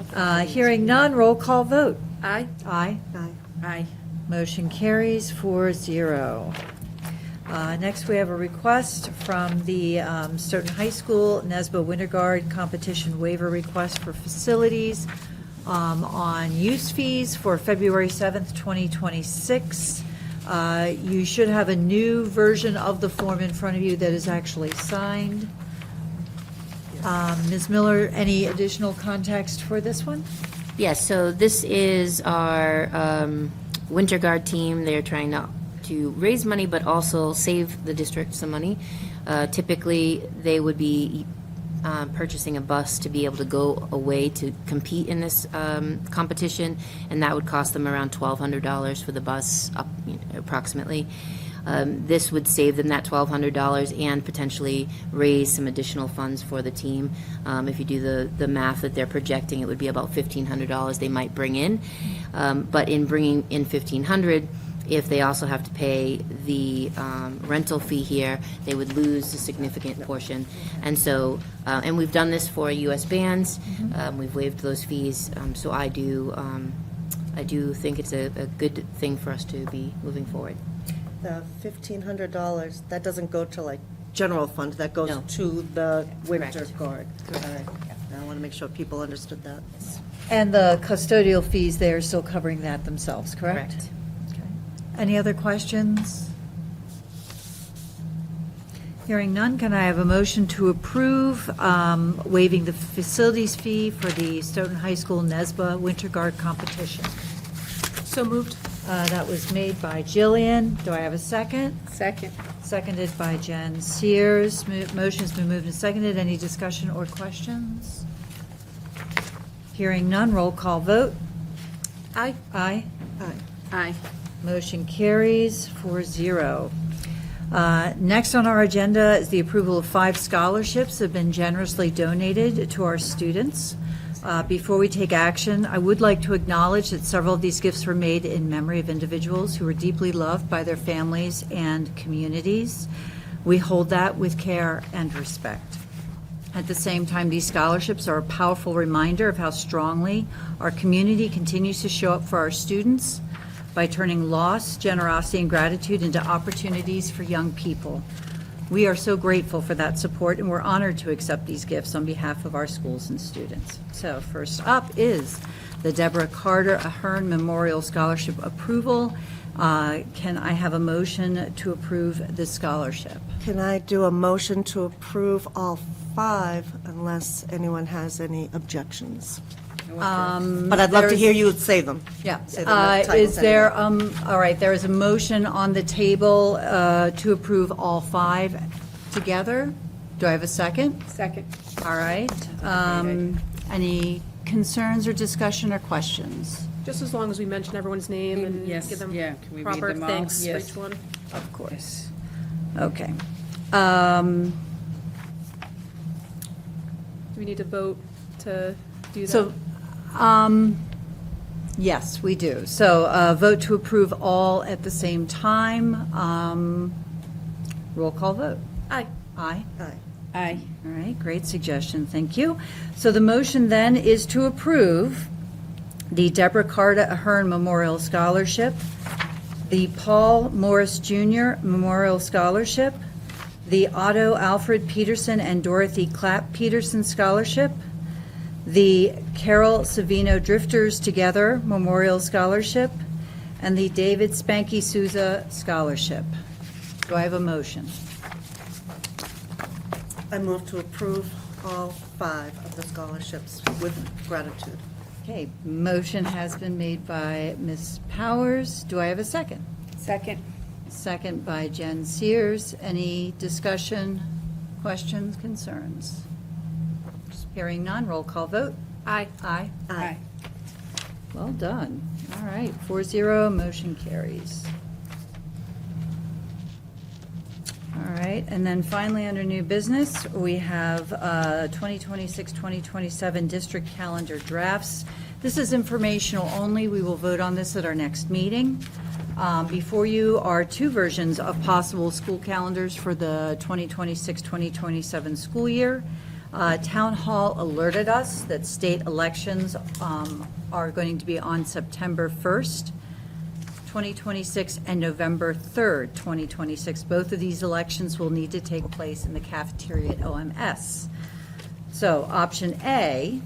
Hearing none, roll call vote. Aye. Aye. Aye. Aye. Motion carries 4-0. Next, we have a request from the Stoughton High School NESBA Winter Guard competition waiver request for facilities on use fees for February 7th, 2026. You should have a new version of the form in front of you that is actually signed. Ms. Miller, any additional context for this one? Yes, so this is our Winter Guard team. They're trying to raise money, but also save the district some money. Typically, they would be purchasing a bus to be able to go away to compete in this competition, and that would cost them around $1,200 for the bus, approximately. This would save them that $1,200 and potentially raise some additional funds for the team. If you do the math that they're projecting, it would be about $1,500 they might bring in. But in bringing in $1,500, if they also have to pay the rental fee here, they would lose a significant portion. And so, and we've done this for U.S. bands. We've waived those fees. So I do think it's a good thing for us to be moving forward. The $1,500, that doesn't go to like general fund, that goes No. to the Winter Correct. Guard. All right. I want to make sure people understood that. And the custodial fees, they're still covering that themselves, correct? Correct. Okay. Any other questions? Hearing none, can I have a motion to approve waiving the facilities fee for the Stoughton High School NESBA Winter Guard competition? So moved. That was made by Jillian. Do I have a second? Second. Seconded by Jen Sears. Motion's been moved and seconded. Any discussion or questions? Hearing none, roll call vote. Aye. Aye. Aye. Aye. Motion carries 4-0. Next on our agenda is the approval of 5 scholarships that have been generously donated to our students. Before we take action, I would like to acknowledge that several of these gifts were made in memory of individuals who were deeply loved by their families and communities. We hold that with care and respect. At the same time, these scholarships are a powerful reminder of how strongly our community continues to show up for our students by turning loss, generosity, and gratitude into opportunities for young people. We are so grateful for that support, and we're honored to accept these gifts on behalf of our schools and students. So first up is the Deborah Carter Ahern Memorial Scholarship approval. Can I have a motion to approve this scholarship? Can I do a motion to approve all 5 unless anyone has any objections? But I'd love to hear you say them. Yeah. Say them with titles Is there, anyway. all right, there is a motion on the table to approve all 5 together. Do I have a second? Second. All right. Any concerns or discussion or questions? Just as long as we mention everyone's name and Yes, give them yeah. Can we read proper them all? thanks for Yes. each one. Of course. Okay. Do we need to vote to do that? So, yes, we do. So vote to approve all at the same time. Roll call vote. Aye. Aye. Aye. Aye. All right, great suggestion, thank you. So the motion then is to approve the Deborah Carter Ahern Memorial Scholarship, the Paul Morris Jr. Memorial Scholarship, the Otto Alfred Peterson and Dorothy Clapp Peterson Scholarship, the Carol Savino Drifters Together Memorial Scholarship, and the David Spanky Souza Scholarship. Do I have a motion? I move to approve all 5 of the scholarships with gratitude. Okay, motion has been made by Ms. Powers. Do I have a second? Second. Second by Jen Sears. Any discussion, questions, concerns? Hearing none, roll call vote. Aye. Aye. Aye. Well done. All right, 4-0, motion carries. All right, and then finally, under new business, we have 2026-2027 district calendar drafts. This is informational only. We will vote on this at our next meeting. Before you are two versions of possible school calendars for the 2026-2027 school year. Town Hall alerted us that state elections are going to be on September 1st, 2026, and November 3rd, 2026. Both of these elections will need to take place in the cafeteria at OMS. So option A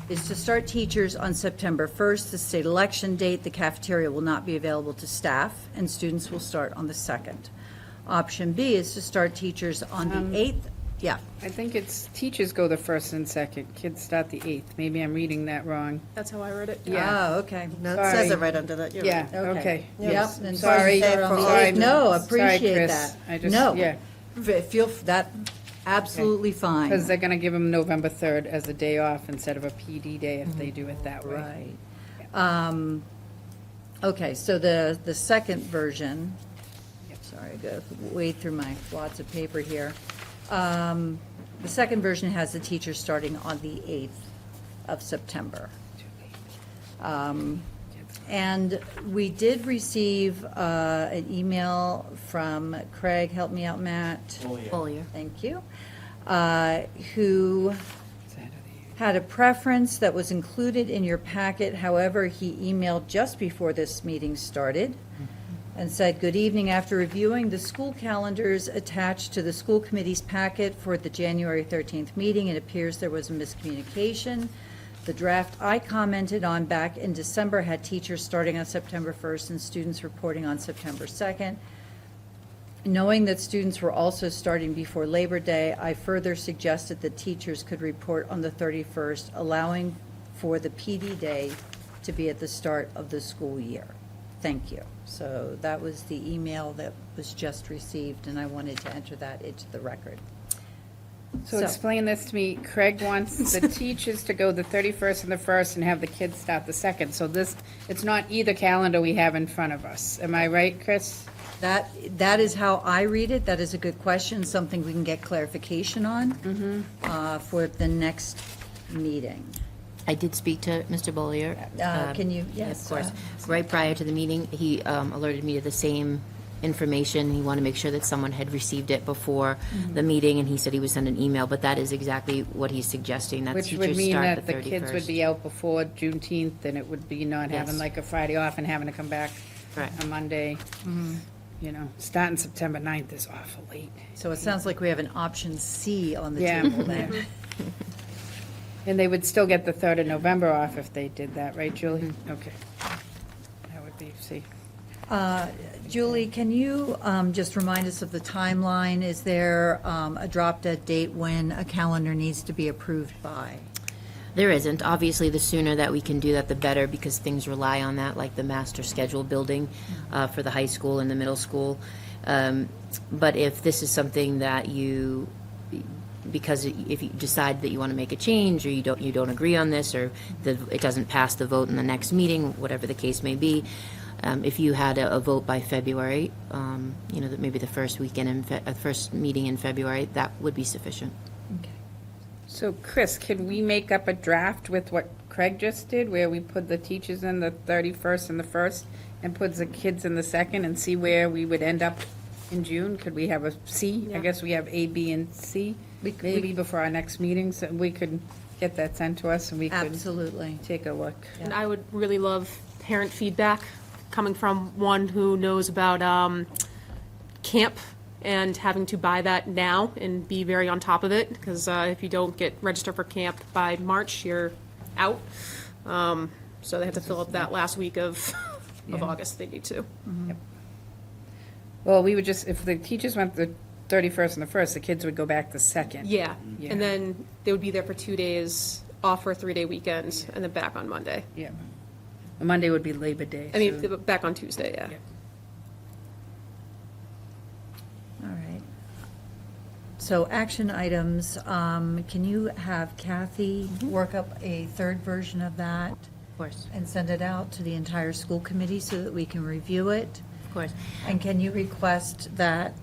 is to start teachers on September 1st, the state election date. The cafeteria will not be available to staff, and students will start on the 2nd. Option B is to start teachers on the 8th. Yeah. I think it's, teachers go the 1st and 2nd, kids start the 8th. Maybe I'm reading that wrong. That's how I read it. Yeah. Oh, okay. No, it says it right under that. You're Yeah, right. okay. Yep. Yes. And Sorry. start on the Sorry. 8th. No, Sorry, appreciate Chris. that. I just, No. yeah. Feel that, absolutely fine. Because they're going to give them November 3rd as a day off instead of a PD day if they do it that way. Right. Okay, so the second version, sorry, I gotta wade through my lots of paper here. The second version has the teachers starting on the 8th of September. And we did receive an email from Craig, help me out, Matt. Bollier. Thank you. Who had a preference that was included in your packet. However, he emailed just before this meeting started and said, "Good evening. After reviewing the school calendars attached to the school committee's packet for the January 13th meeting, it appears there was a miscommunication. The draft I commented on back in December had teachers starting on September 1st and students reporting on September 2nd. Knowing that students were also starting before Labor Day, I further suggested that teachers could report on the 31st, allowing for the PD day to be at the start of the school year. Thank you." So that was the email that was just received, and I wanted to enter that into the record. So explain this to me. Craig wants the teachers to go the 31st and the 1st and have the kids start the 2nd. So this, it's not either calendar we have in front of us. Am I right, Chris? That is how I read it. That is a good question, something we can get clarification on for the next meeting. I did speak to Mr. Bollier. Can you, yes. Of course. Right prior to the meeting, he alerted me to the same information. He wanted to make sure that someone had received it before the meeting, and he said he would send an email, but that is exactly what he's suggesting, that Which would teachers mean start that the the 31st. kids would be out before Juneteenth, and it would be not having Yes. like a Friday off and having to come back Correct. a Monday. You know, starting September 9th is awful late. So it sounds like we have an option C on the Yeah. table then. And they would still get the 3rd of November off if they did that, right, Julie? Okay. That would be C. Julie, can you just remind us of the timeline? Is there a drop-dead date when a calendar needs to be approved by? There isn't. Obviously, the sooner that we can do that, the better, because things rely on that, like the master schedule building for the high school and the middle school. But if this is something that you, because if you decide that you want to make a change, or you don't agree on this, or it doesn't pass the vote in the next meeting, whatever the case may be, if you had a vote by February, that maybe the first weekend, first meeting in February, that would be sufficient. So, Chris, can we make up a draft with what Craig just did, where we put the teachers in the 31st and the 1st, and put the kids in the 2nd, and see where we would end up in June? Could we have a C? I guess we have A, B, and C, maybe before our next meeting, so we could get that sent to us, and we could Absolutely. take a look. And I would really love parent feedback coming from one who knows about camp and having to buy that now and be very on top of it, because if you don't get registered for camp by March, you're out. So they have to fill up that last week of August, they need to. Yep. Well, we would just, if the teachers went the 31st and the 1st, the kids would go back the 2nd. Yeah, and then they would be there for 2 days, off for a 3-day weekend, and then back on Monday. Yeah. Monday would be Labor Day. I mean, so- back on Tuesday, yeah. All right. So action items, can you have Kathy work up a third version of that? Of course. And send it out to the entire school committee so that we can review it? Of course. And can you request that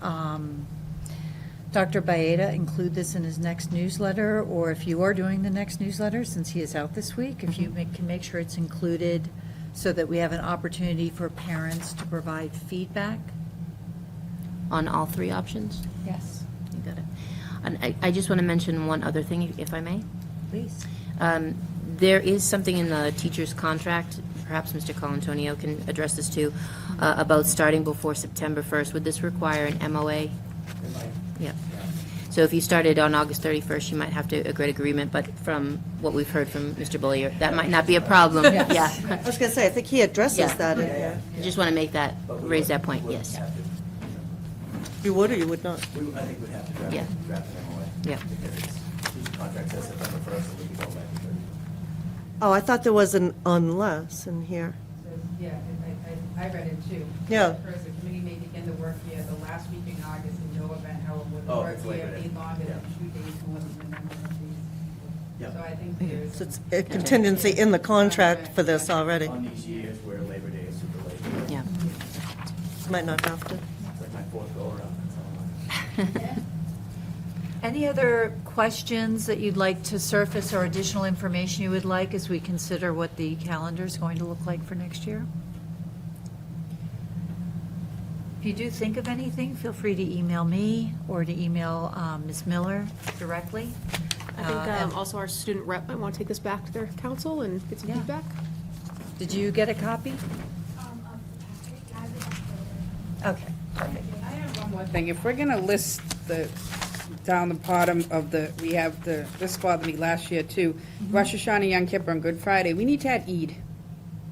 Dr. Baeta include this in his next newsletter? Or if you are doing the next newsletter, since he is out this week, if you can make sure it's included so that we have an opportunity for parents to provide feedback? On all three options? Yes. You got it. And I just want to mention one other thing, if I may. Please. There is something in the teacher's contract, perhaps Mr. Colantonio can address this too, about starting before September 1st. Would this require an MOA? Yeah. So if you started on August 31st, you might have to agree to agreement, but from what we've heard from Mr. Bullier, that might not be a problem. Yes. Yeah. I was going to say, I think he addresses Yeah. that. in- I just want to make that, raise that point, yes. You would or you would not? I think we'd have to draft, Yeah. draft an MOA. Yeah. Because it's, the contract says September 1st, and we can go back to 30. Oh, I thought there was an unless in here. Yeah, I read it too. Yeah. First, the committee may begin the work year the last week in August, in no event, however, would the Oh, work it's year Labor Day. be longer than Yeah. 2 days more than the number of days. Yeah. So I think there's. So it's a contingency in the contract for this already. On these years where Labor Day is super late. Yeah. Might not have to. It's like my fourth go around, that's all. Any other questions that you'd like to surface or additional information you would like as we consider what the calendar is going to look like for next year? If you do think of anything, feel free to email me or to email Ms. Miller directly. I think And- also our student rep might want to take this back to their council and get some Yeah. feedback. Did you get a copy? Okay, perfect. I have one more thing. If we're going to list down the bottom of we have this bothered me last year too, Rosh Hashanah, Yom Kippur, and Good Friday, we need to add Eid.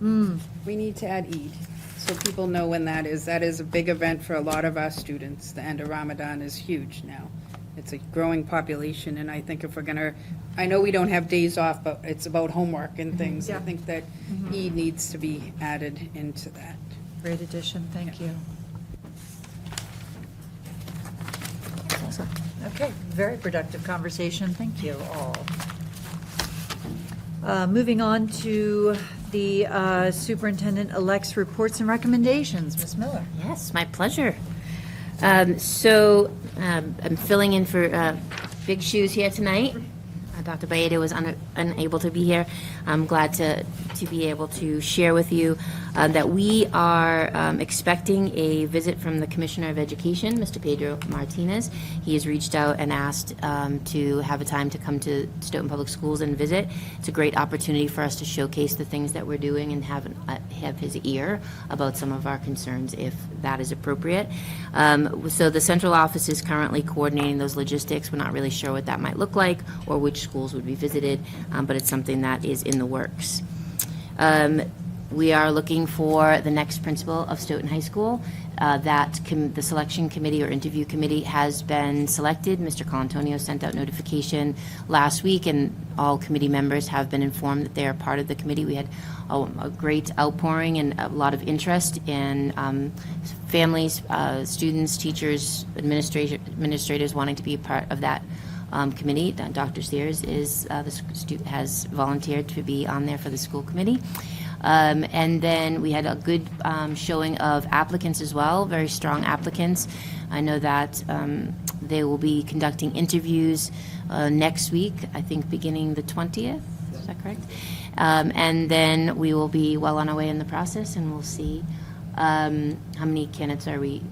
We need to add Eid, so people know when that is. That is a big event for a lot of our students. The end of Ramadan is huge now. It's a growing population, and I think if we're gonna, I know we don't have days off, but it's about homework and things. I think that Eid needs to be added into that. Great addition, thank you. Okay, very productive conversation, thank you all. Moving on to the superintendent-elect's reports and recommendations. Ms. Miller? Yes, my pleasure. I'm filling in for big shoes here tonight. Dr. Baeta was unable to be here. I'm glad to be able to share with you that we are expecting a visit from the Commissioner of Education, Mr. Pedro Martinez. He has reached out and asked to have a time to come to Stoughton Public Schools and visit. It's a great opportunity for us to showcase the things that we're doing and have his ear about some of our concerns, if that is appropriate. So the central office is currently coordinating those logistics. We're not really sure what that might look like or which schools would be visited, but it's something that is in the works. We are looking for the next principal of Stoughton High School. The selection committee or interview committee has been selected. Mr. Colantonio sent out notification last week, and all committee members have been informed that they are part of the committee. We had a great outpouring and a lot of interest in families, students, teachers, administrators wanting to be a part of that committee. Dr. Sears has volunteered to be on there for the school committee. And then we had a good showing of applicants as well, very strong applicants. I know that they will be conducting interviews next week, I think beginning the 20th, is that correct? And then we will be well on our way in the process, and we'll see how many candidates are we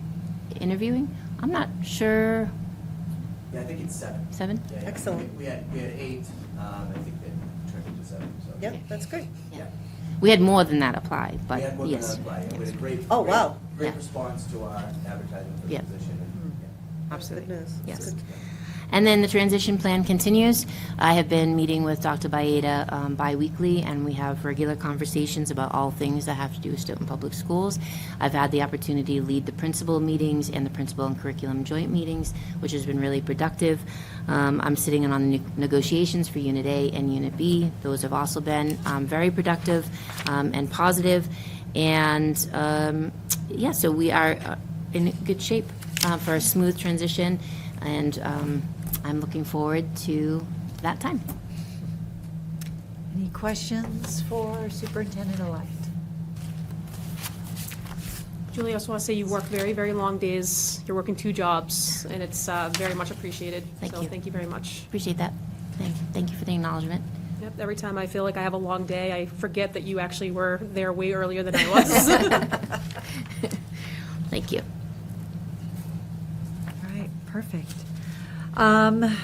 interviewing. I'm not sure. Yeah, I think it's 7. 7? Yeah, yeah. Excellent. We had 8, I think that turned into 7, so. Yep, that's great. Yeah. We had more than that apply, but We had more than yes. that apply. We had a great, Oh, wow. great Yeah. response to our advertising for the Yeah. position. And, Absolutely. Goodness, that's Yes. good. And then the transition plan continues. I have been meeting with Dr. Baeta bi-weekly, and we have regular conversations about all things that have to do with Stoughton Public Schools. I've had the opportunity to lead the principal meetings and the principal and curriculum joint meetings, which has been really productive. I'm sitting in on the negotiations for Unit A and Unit B. Those have also been very productive and positive. And so we are in good shape for a smooth transition. And I'm looking forward to that time. Any questions for Superintendent-elect? Julie, I just want to say you work very, very long days. You're working 2 jobs, and it's very much appreciated. Thank So you. thank you very much. Appreciate that. Thank you for the acknowledgement. Yep, every time I feel like I have a long day, I forget that you actually were there way earlier than I was. Thank you. All right, perfect.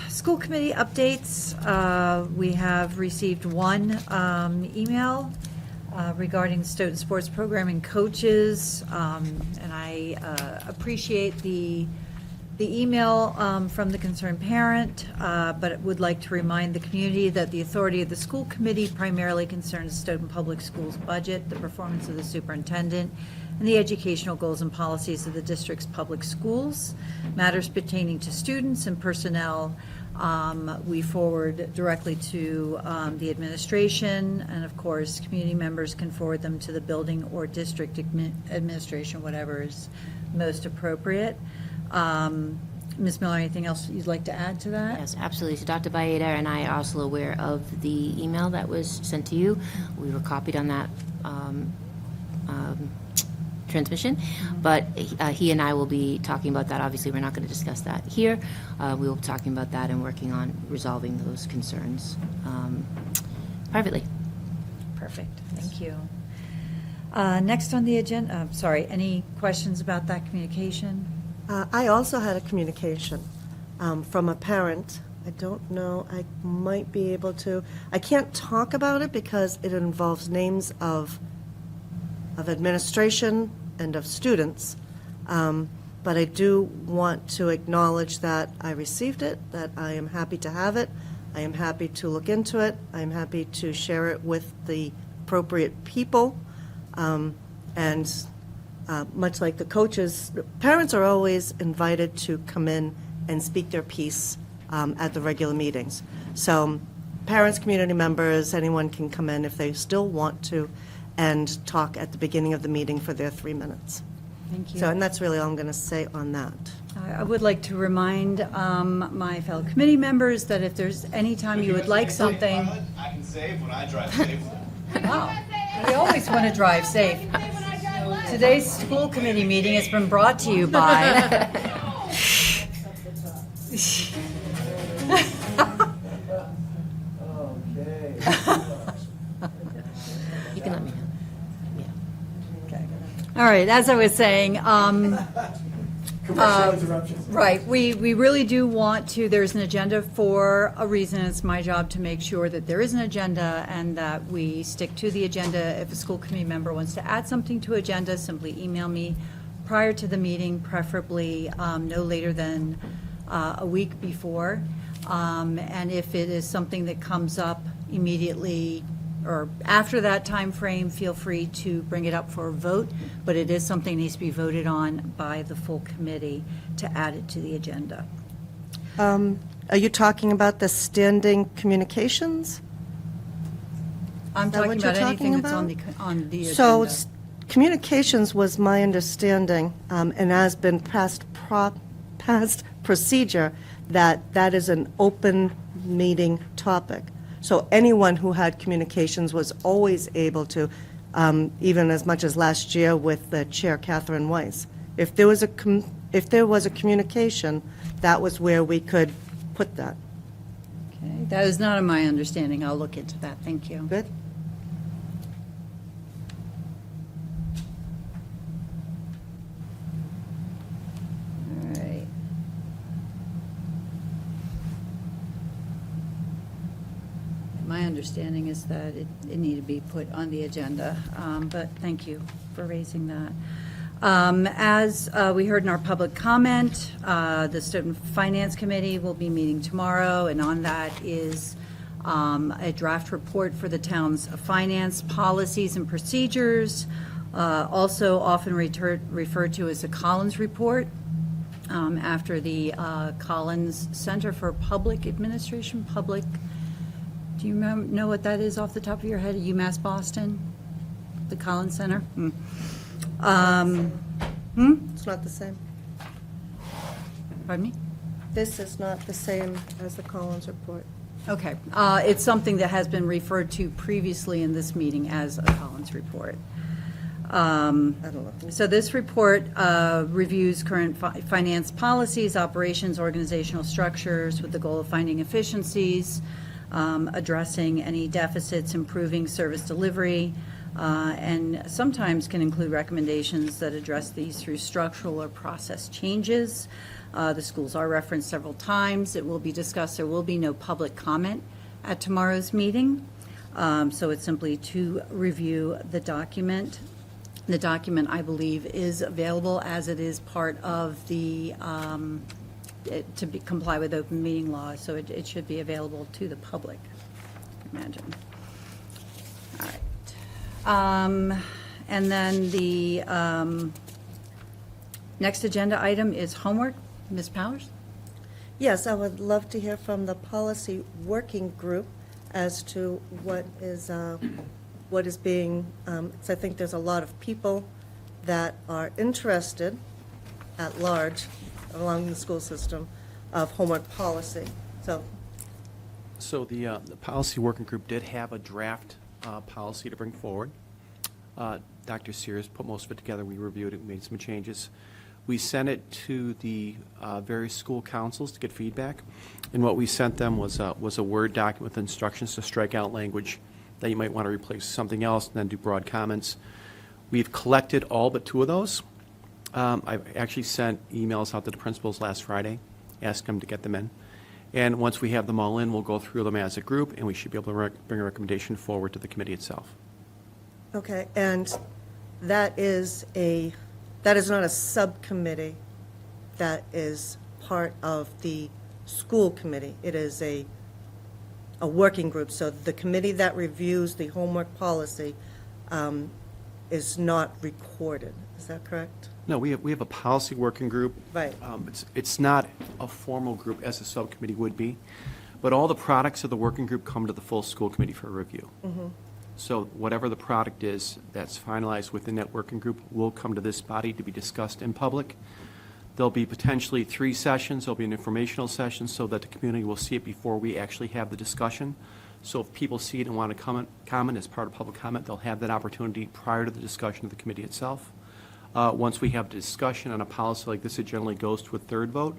School committee updates. We have received one email regarding Stoughton sports programming coaches, and I appreciate the email from the concerned parent, but would like to remind the community that the authority of the school committee primarily concerns Stoughton Public Schools budget, the performance of the superintendent, and the educational goals and policies of the district's public schools. Matters pertaining to students and personnel, we forward directly to the administration, and of course, community members can forward them to the building or district administration, whatever is most appropriate. Ms. Miller, anything else you'd like to add to that? Yes, absolutely. So Dr. Baeda and I are also aware of the email that was sent to you. We were copied on that transmission, but he and I will be talking about that. Obviously, we're not going to discuss that here. We will be talking about that and working on resolving those concerns privately. Perfect, thank you. Next on the agenda, sorry, any questions about that communication? I also had a communication from a parent. I don't know, I might be able to, I can't talk about it because it involves names of administration and of students, but I do want to acknowledge that I received it, that I am happy to have it, I am happy to look into it, I am happy to share it with the appropriate people, and much like the coaches, parents are always invited to come in and speak their piece at the regular meetings. So parents, community members, anyone can come in if they still want to and talk at the beginning of the meeting for their 3 minutes. Thank you. So, and that's really all I'm going to say on that. I would like to remind my fellow committee members that if there's any time you would like something. I can save when I drive safe. Wow, we always want to drive safe. Today's school committee meeting has been brought to you by. You can let me know. All right, as I was saying, right, we really do want to, there's an agenda for a reason. It's my job to make sure that there is an agenda and that we stick to the agenda. If a school committee member wants to add something to agenda, simply email me prior to the meeting, preferably no later than a week before. And if it is something that comes up immediately or after that time frame, feel free to bring it up for a vote, but it is something that needs to be voted on by the full committee to add it to the agenda. Are you talking about the standing communications? I'm Is that talking what you're about anything that's talking on the agenda. So communications was my understanding, and has been past procedure, that is an open meeting topic. So anyone who had communications was always able to, even as much as last year with the chair, Catherine Weiss. If there was a communication, that was where we could put that. Okay, that is not in my understanding. I'll look into that. Thank you. Good. All right. My understanding is that it needed to be put on the agenda, but thank you for raising that. As we heard in our public comment, the Stoughton Finance Committee will be meeting tomorrow, and on that is a draft report for the town's finance policies and procedures, also often referred to as the Collins Report, after the Collins Center for Public Administration, do you know what that is off the top of your head? UMass Boston? The Collins Center? It's not the same. Pardon me? This is not the same as the Collins report. Okay. It's something that has been referred to previously in this meeting as a Collins report. I don't know. So this report reviews current finance policies, operations, organizational structures with the goal of finding efficiencies, addressing any deficits, improving service delivery, and sometimes can include recommendations that address these through structural or process changes. The schools are referenced several times. It will be discussed. There will be no public comment at tomorrow's meeting. So it's simply to review the document. The document, I believe, is available as it is part of the, comply with open meeting law, so it should be available to the public, I imagine. All right. And then the next agenda item is homework. Ms. Powers? Yes, I would love to hear from the policy working group as to what is being, 'cause I think there's a lot of people that are interested at large along the school system of homework policy. So the policy working group did have a draft policy to bring forward. Dr. Sears put most of it together. We reviewed it, made some changes. We sent it to the various school councils to get feedback, and what we sent them was a Word document with instructions to strike out language that you might want to replace with something else and then do broad comments. We've collected all but 2 of those. I've actually sent emails out to the principals last Friday, asking them to get them in. And once we have them all in, we'll go through them as a group, and we should be able to bring a recommendation forward to the committee itself. Okay, and that is not a subcommittee that is part of the school committee. It is a working group. So the committee that reviews the homework policy is not recorded. Is that correct? No, we have a policy working group. Right. It's not a formal group as a subcommittee would be, but all the products of the working group come to the full school committee for review. Mm-hmm. So whatever the product is that's finalized within that working group will come to this body to be discussed in public. There'll be potentially 3 sessions. There'll be an informational session so that the community will see it before we actually have the discussion. So if people see it and want to comment as part of public comment, they'll have that opportunity prior to the discussion of the committee itself. Once we have discussion on a policy like this, it generally goes to a 3rd vote.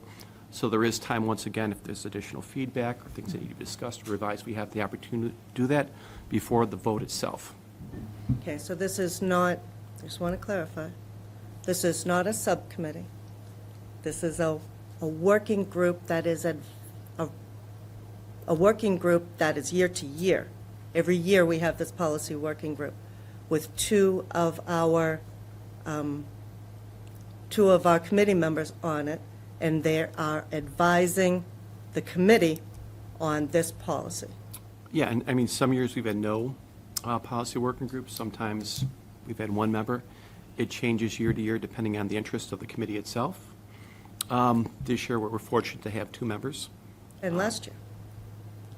So there is time, once again, if there's additional feedback or things that need to be discussed or revised, we have the opportunity to do that before the vote itself. Okay, so this is not, I just want to clarify, this is not a subcommittee. This is a working group that is a working group that is year to year. Every year we have this policy working group with 2 of our committee members on it, and they are advising the committee on this policy. Yeah, and I mean, some years we've had no policy working groups. Sometimes we've had 1 member. It changes year to year depending on the interest of the committee itself. This year we're fortunate to have 2 members. And last year.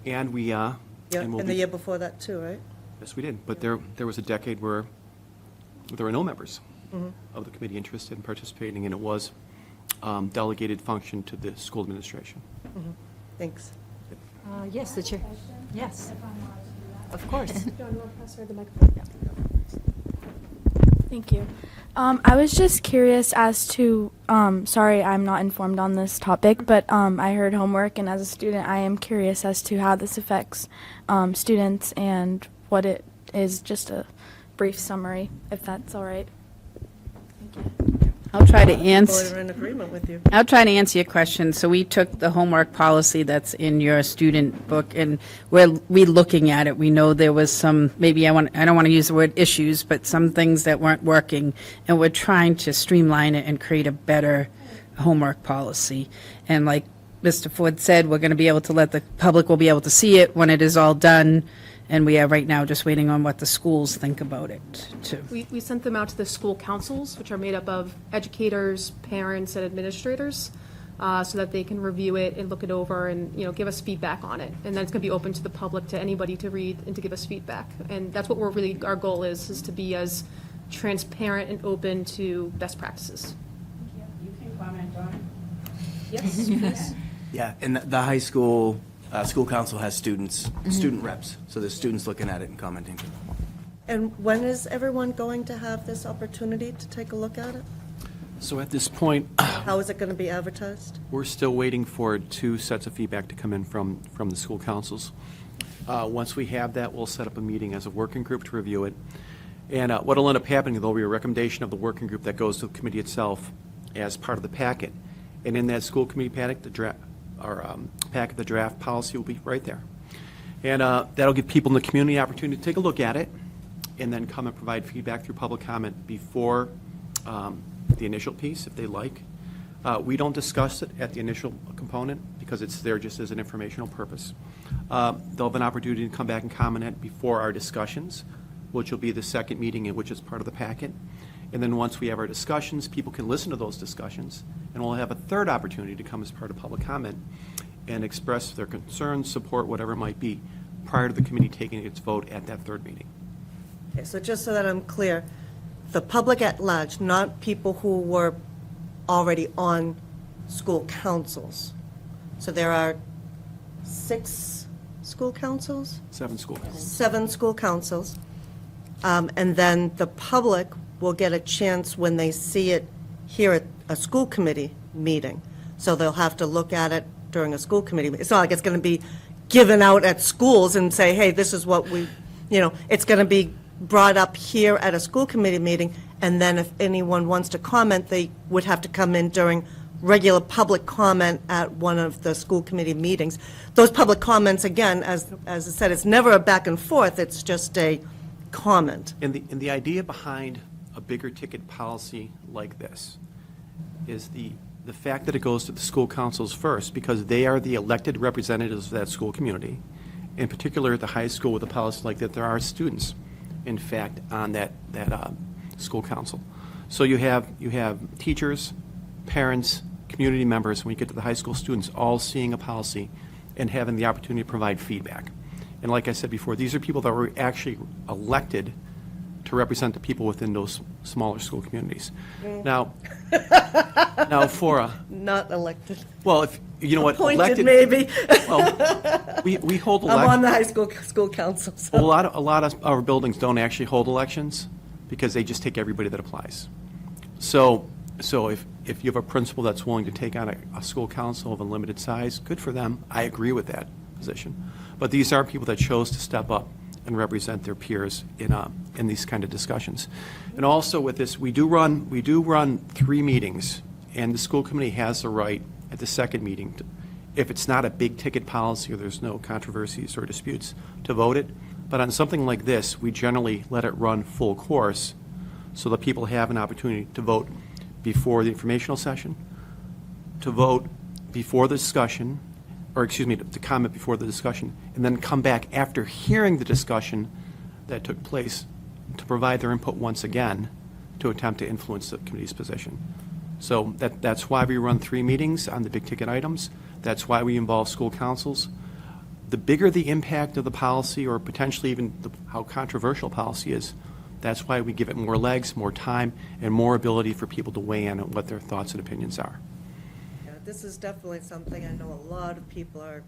And we, Yeah, and and the year before that too, right? Yes, we did. But there was a decade where there were no members Mhm. of the committee interested in participating, and it was delegated function to the school administration. Mhm. Thanks. Yes, the chair. Yes. Of course. Thank you. I was just curious as to, sorry, I'm not informed on this topic, but I heard homework, and as a student, I am curious as to how this affects students and what it is, just a brief summary, if that's all right. I'll try to answer. We're in agreement with you. I'll try to answer your question. So we took the homework policy that's in your student book, and we're looking at it. We know there was some, maybe I don't want to use the word issues, but some things that weren't working, and we're trying to streamline it and create a better homework policy. And like Mr. Ford said, we're going to be able to let the public will be able to see it when it is all done. And we are right now just waiting on what the schools think about it, too. We sent them out to the school councils, which are made up of educators, parents, and administrators, so that they can review it and look it over and, give us feedback on it. And then it's going to be open to the public, to anybody to read and to give us feedback. And that's what our goal is to be as transparent and open to best practices. You can comment on it. Yes, please. Yeah, and the high school, school council has students, student reps, so there's students looking at it and commenting. And when is everyone going to have this opportunity to take a look at it? So at this point, How is it going to be advertised? we're still waiting for 2 sets of feedback to come in from the school councils. Once we have that, we'll set up a meeting as a working group to review it. And what'll end up happening, there'll be a recommendation of the working group that goes to the committee itself as part of the packet. And in that school committee packet, the draft policy will be right there. And that'll give people in the community opportunity to take a look at it and then come and provide feedback through public comment before the initial piece, if they like. We don't discuss it at the initial component because it's there just as an informational purpose. They'll have an opportunity to come back and comment it before our discussions, which will be the second meeting, in which is part of the packet. And then once we have our discussions, people can listen to those discussions, and we'll have a third opportunity to come as part of public comment and express their concerns, support, whatever it might be, prior to the committee taking its vote at that third meeting. Okay, so just so that I'm clear, the public at large, not people who were already on school councils. So there are 6 school councils? 7 school councils. 7 school councils. And then the public will get a chance when they see it here at a school committee meeting. So they'll have to look at it during a school committee. It's not like it's going to be given out at schools and say, hey, this is what we, it's going to be brought up here at a school committee meeting, and then if anyone wants to comment, they would have to come in during regular public comment at one of the school committee meetings. Those public comments, again, as I said, it's never a back and forth, it's just a comment. And the idea behind a bigger ticket policy like this is the fact that it goes to the school councils first, because they are the elected representatives of that school community. In particular, at the high school with a policy like that, there are students, in fact, on that school council. So you have teachers, parents, community members, when you get to the high school students, all seeing a policy and having the opportunity to provide feedback. And like I said before, these are people that were actually elected to represent the people within those smaller school communities. Now for Not elected. well, if you know what, Appointed, elected, maybe. well, we hold elections. I'm on the high school council, so. A lot of our buildings don't actually hold elections because they just take everybody that applies. So if you have a principal that's willing to take on a school council of a limited size, good for them. I agree with that position. But these are people that chose to step up and represent their peers in these kind of discussions. And also with this, we do run 3 meetings, and the school committee has the right at the second meeting, if it's not a big ticket policy or there's no controversies or disputes, to vote it. But on something like this, we generally let it run full course so that people have an opportunity to vote before the informational session, to vote before the discussion, or excuse me, to comment before the discussion, and then come back after hearing the discussion that took place to provide their input once again to attempt to influence the committee's position. So that's why we run 3 meetings on the big ticket items. That's why we involve school councils. The bigger the impact of the policy, or potentially even how controversial policy is, that's why we give it more legs, more time, and more ability for people to weigh in on what their thoughts and opinions are. Yeah, this is definitely something I know a lot of people are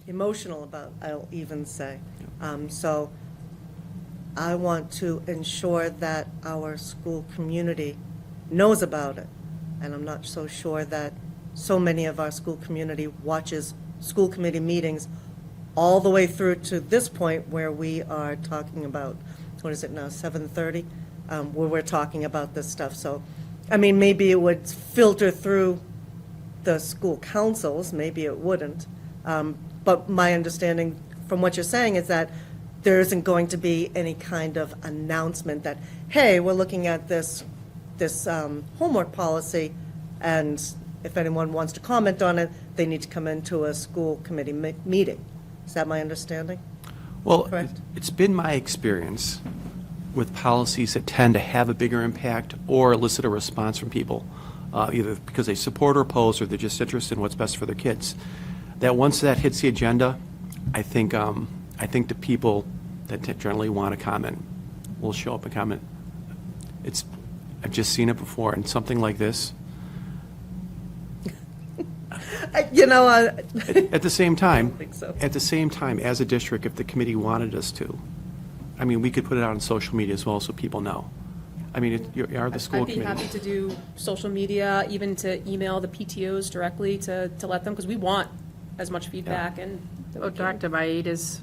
emotional about, I'll even say. So I want to ensure that our school community knows about it. And I'm not so sure that so many of our school community watches school committee meetings all the way through to this point where we are talking about, what is it now, 7:30, where we're talking about this stuff. So, I mean, maybe it would filter through the school councils, maybe it wouldn't. But my understanding from what you're saying is that there isn't going to be any kind of announcement that, hey, we're looking at this homework policy, and if anyone wants to comment on it, they need to come into a school committee meeting. Is that my understanding? Well, Correct? it's been my experience with policies that tend to have a bigger impact or elicit a response from people, either because they support or oppose, or they're just interested in what's best for their kids, that once that hits the agenda, I think the people that generally want to comment will show up and comment. I've just seen it before, and something like this, You know, At the same time, think so. at the same time, as a district, if the committee wanted us to, I mean, we could put it out on social media as well so people know. I mean, you are the school I'd be committee. happy to do social media, even to email the PTOs directly to let them, because we want as much feedback and. Oh, Dr. Baida's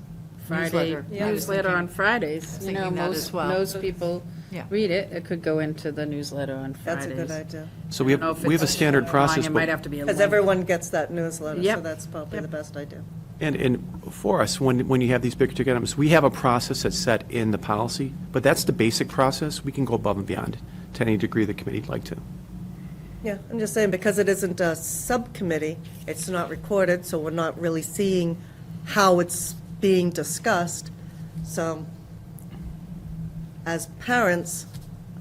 Friday Newsletter. Yeah, I was newsletter on Fridays. You know, thinking that most, as well. most people Yeah. read it. It could go into the newsletter on That's Fridays. a good idea. So we I don't know have, if we have a it's standard long, process. It but- might have to be a Because link. everyone gets that newsletter, so Yep. that's probably the best idea. And for us, when you have these big ticket items, we have a process that's set in the policy, but that's the basic process. We can go above and beyond to any degree the committee'd like to. Yeah, I'm just saying, because it isn't a subcommittee, it's not recorded, so we're not really seeing how it's being discussed. So, as parents,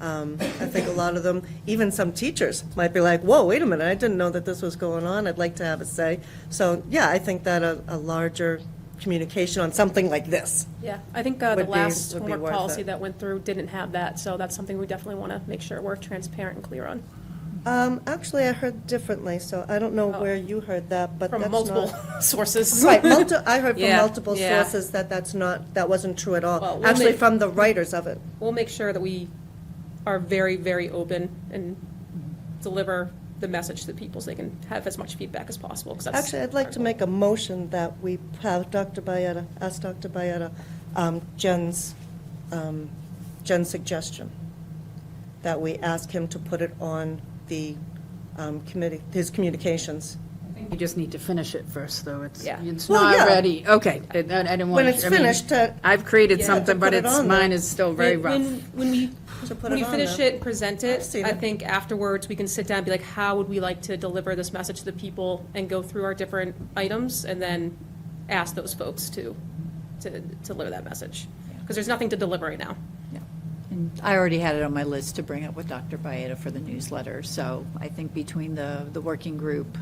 I think a lot of them, even some teachers, might be like, whoa, wait a minute, I didn't know that this was going on, I'd like to have a say. So, yeah, I think that a larger communication on something like this. Yeah, I think the Would be- last would be homework worth policy it. that went through didn't have that, so that's something we definitely want to make sure we're transparent and clear on. Actually, I heard differently, so I don't know where you heard that, but that's From not. multiple sources. Right, I heard from Yeah, multiple yeah. sources that wasn't true at all. Well, we'll Actually, make- from the writers of it. We'll make sure that we are very, very open and deliver the message to people so they can have as much feedback as possible. 'cause that's Actually, I'd like to make a motion that we have ask Dr. Byetta, Jen's suggestion, that we ask him to put it on the committee, his communications. You just need to finish it first, though. It's Well, not yeah. ready. Okay, I didn't want. When it's I mean, finished, I've created Yeah. something, To but put it it's on there. mine is still very rough. When we To put When it you on finish there. it and present I've it, seen I it. think afterwards, we can sit down and be like, how would we like to deliver this message to the people and go through our different items and then ask those folks to deliver that message? Because there's nothing to deliver right now. And I already had it on my list to bring up with Dr. Byetta for the newsletter, so I think between the working group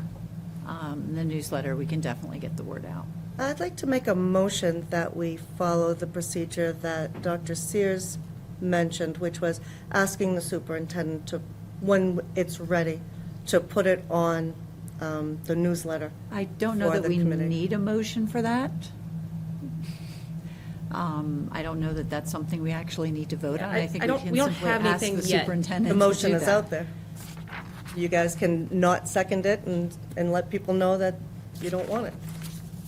and the newsletter, we can definitely get the word out. I'd like to make a motion that we follow the procedure that Dr. Sears mentioned, which was asking the superintendent to, when it's ready, to put it on the newsletter. I don't know for that the we committee. need a motion for that. I don't know that that's something we actually need to vote on. I think we don't simply have ask anything the yet. superintendent The to motion do is that. out there. You guys can not second it and let people know that you don't want it.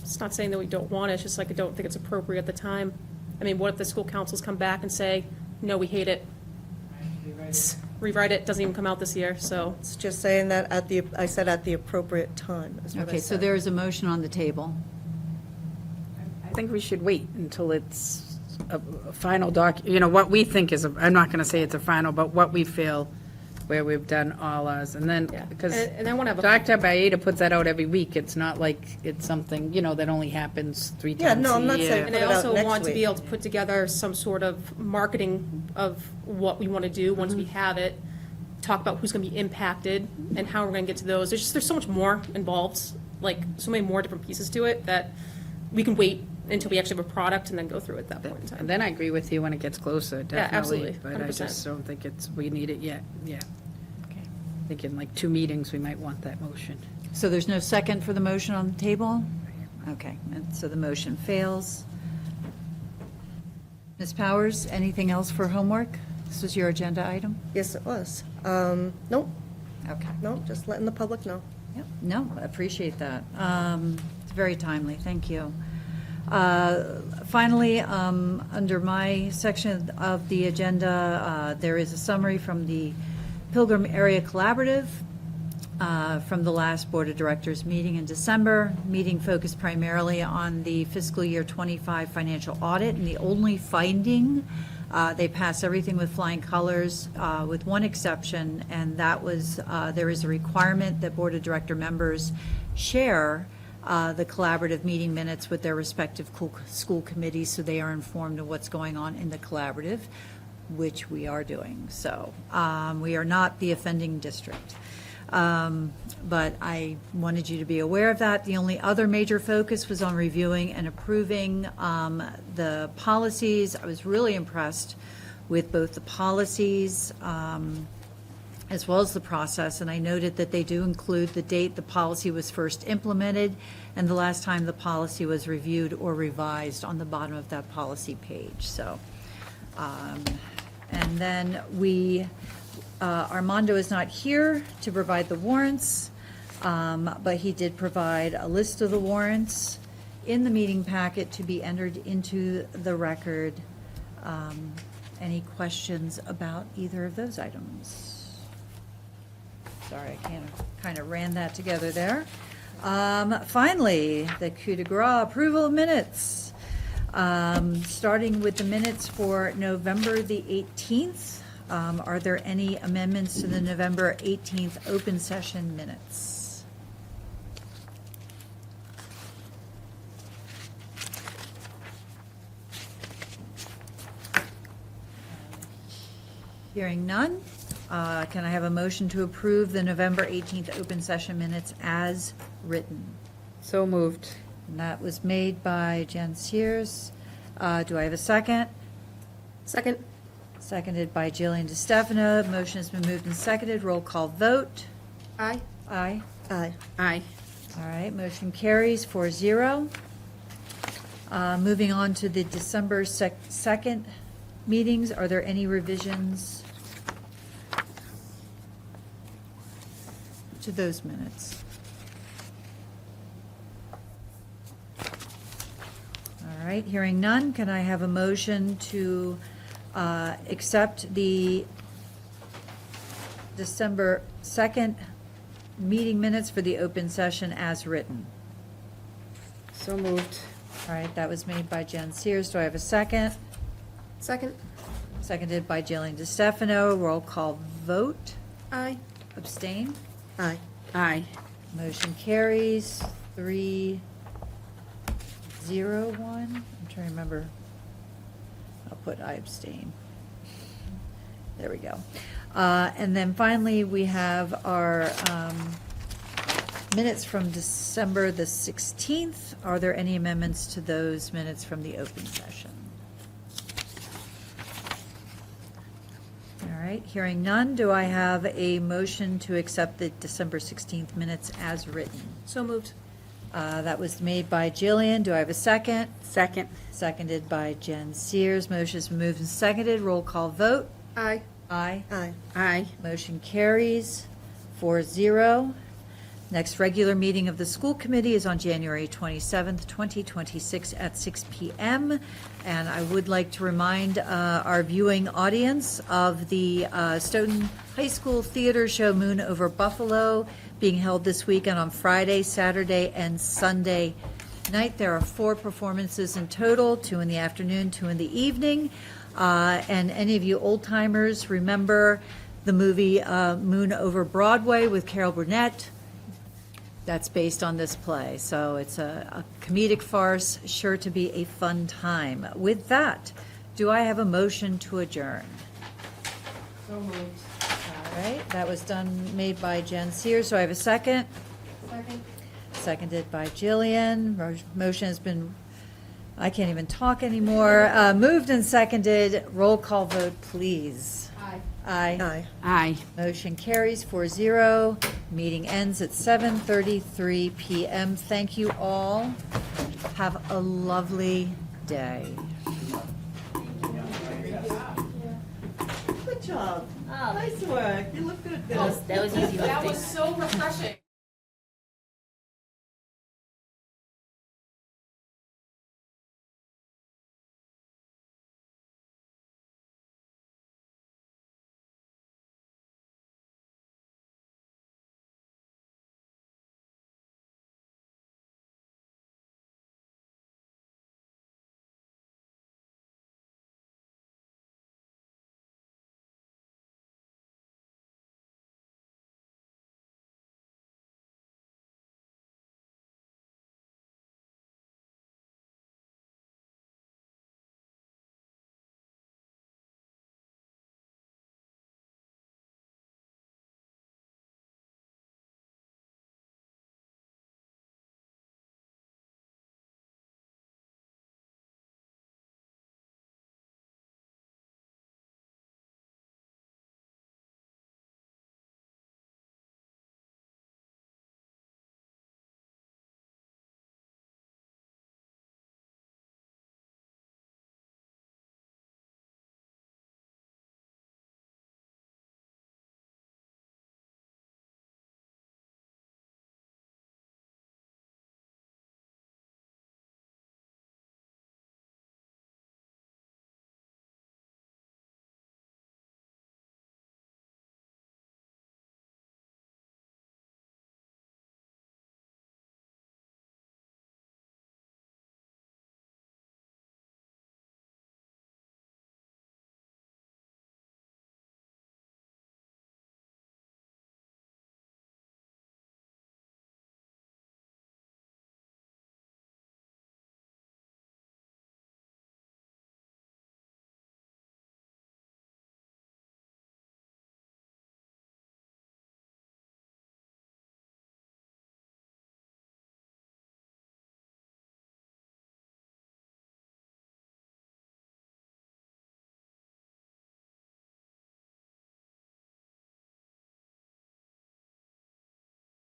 It's not saying that we don't want it, it's just like I don't think it's appropriate at the time. I mean, what if the school councils come back and say, no, we hate it? Rewrite it, doesn't even come out this year, so. It's just saying that I said at the appropriate time, is what I Okay, so said. there is a motion on the table. I think we should wait until it's a final what we think is, I'm not going to say it's a final, but what we feel, where we've done all ours, and then, because And I want to have a. Dr. Baeta puts that out every week. It's not like it's something, that only happens 3 Yeah, times no, I'm a not year. saying And I put it out also next want to be week. able to put together some sort of marketing of what we want to do once we have it, talk about who's going to be impacted and how we're going to get to those. There's so much more involved, like so many more different pieces to it that we can wait until we actually have a product and then go through it at that point in time. And then I agree with you when it gets closer, definitely. absolutely, But I 100%. just don't think we need it yet, yeah. I think in like 2 meetings, we might want that motion. So there's no second for the motion on the table? Okay, and so the motion fails. Ms. Powers, anything else for homework? This was your agenda item? Yes, it was. Nope, Okay. nope, just letting the public know. Yep, no, I appreciate that. It's very timely, thank you. Finally, under my section of the agenda, there is a summary from the Pilgrim Area Collaborative from the last Board of Directors meeting in December. Meeting focused primarily on the fiscal year 25 financial audit, and the only finding, they passed everything with flying colors, with one exception, and that was there is a requirement that Board of Director members share the collaborative meeting minutes with their respective school committees, so they are informed of what's going on in the collaborative, which we are doing. So we are not the offending district. But I wanted you to be aware of that. The only other major focus was on reviewing and approving the policies. I was really impressed with both the policies as well as the process, and I noted that they do include the date the policy was first implemented and the last time the policy was reviewed or revised on the bottom of that policy page, so. And then Armando is not here to provide the warrants, but he did provide a list of the warrants in the meeting packet to be entered into the record. Any questions about either of those items? Sorry, I kind of ran that together there. Finally, the coup de grace approval of minutes. Starting with the minutes for November the 18th. Are there any amendments to the November 18th open session minutes? Hearing none, can I have a motion to approve the November 18th open session minutes as written? So moved. And that was made by Jen Sears. Do I have a second? Second. Seconded by Jillian DeStefano. Motion has been moved and seconded. Roll call vote. Aye. Aye. Aye. Aye. All right, motion carries 4-0. Moving on to the December 2nd meetings, are there any revisions to those minutes? All right, hearing none, can I have a motion to accept the December 2nd meeting minutes for the open session as written? So moved. All right, that was made by Jen Sears. Do I have a second? Second. Seconded by Jillian DeStefano. Roll call vote. Aye. Abstain? Aye. Aye. Motion carries 3-0-1. I'm trying to remember. I'll put I abstain. There we go. And then finally, we have our minutes from December the 16th. Are there any amendments to those minutes from the open session? All right, hearing none, do I have a motion to accept the December 16th minutes as written? So moved. That was made by Jillian. Do I have a second? Second. Seconded by Jen Sears. Motion is moved and seconded. Roll call vote. Aye. Aye. Aye. Aye. Motion carries 4-0. Next regular meeting of the school committee is on January 27th, 2026 at 6 p.m. And I would like to remind our viewing audience of the Stoughton High School theater show Moon Over Buffalo being held this weekend on Friday, Saturday, and Sunday night. There are 4 performances in total, 2 in the afternoon, 2 in the evening. And any of you old-timers remember the movie Moon Over Broadway with Carol Burnett? That's based on this play. So it's a comedic farce, sure to be a fun time. With that, do I have a motion to adjourn? So moved. All right, that was made by Jen Sears. So I have a second? Second. Seconded by Jillian. Motion has been, I can't even talk anymore. Moved and seconded. Roll call vote, please. Aye. Aye. Aye. Aye. Motion carries 4-0. Meeting ends at 7:33 p.m. Thank you all. Have a lovely day. Good job. Nice work. You look good. That was easy. That was so refreshing.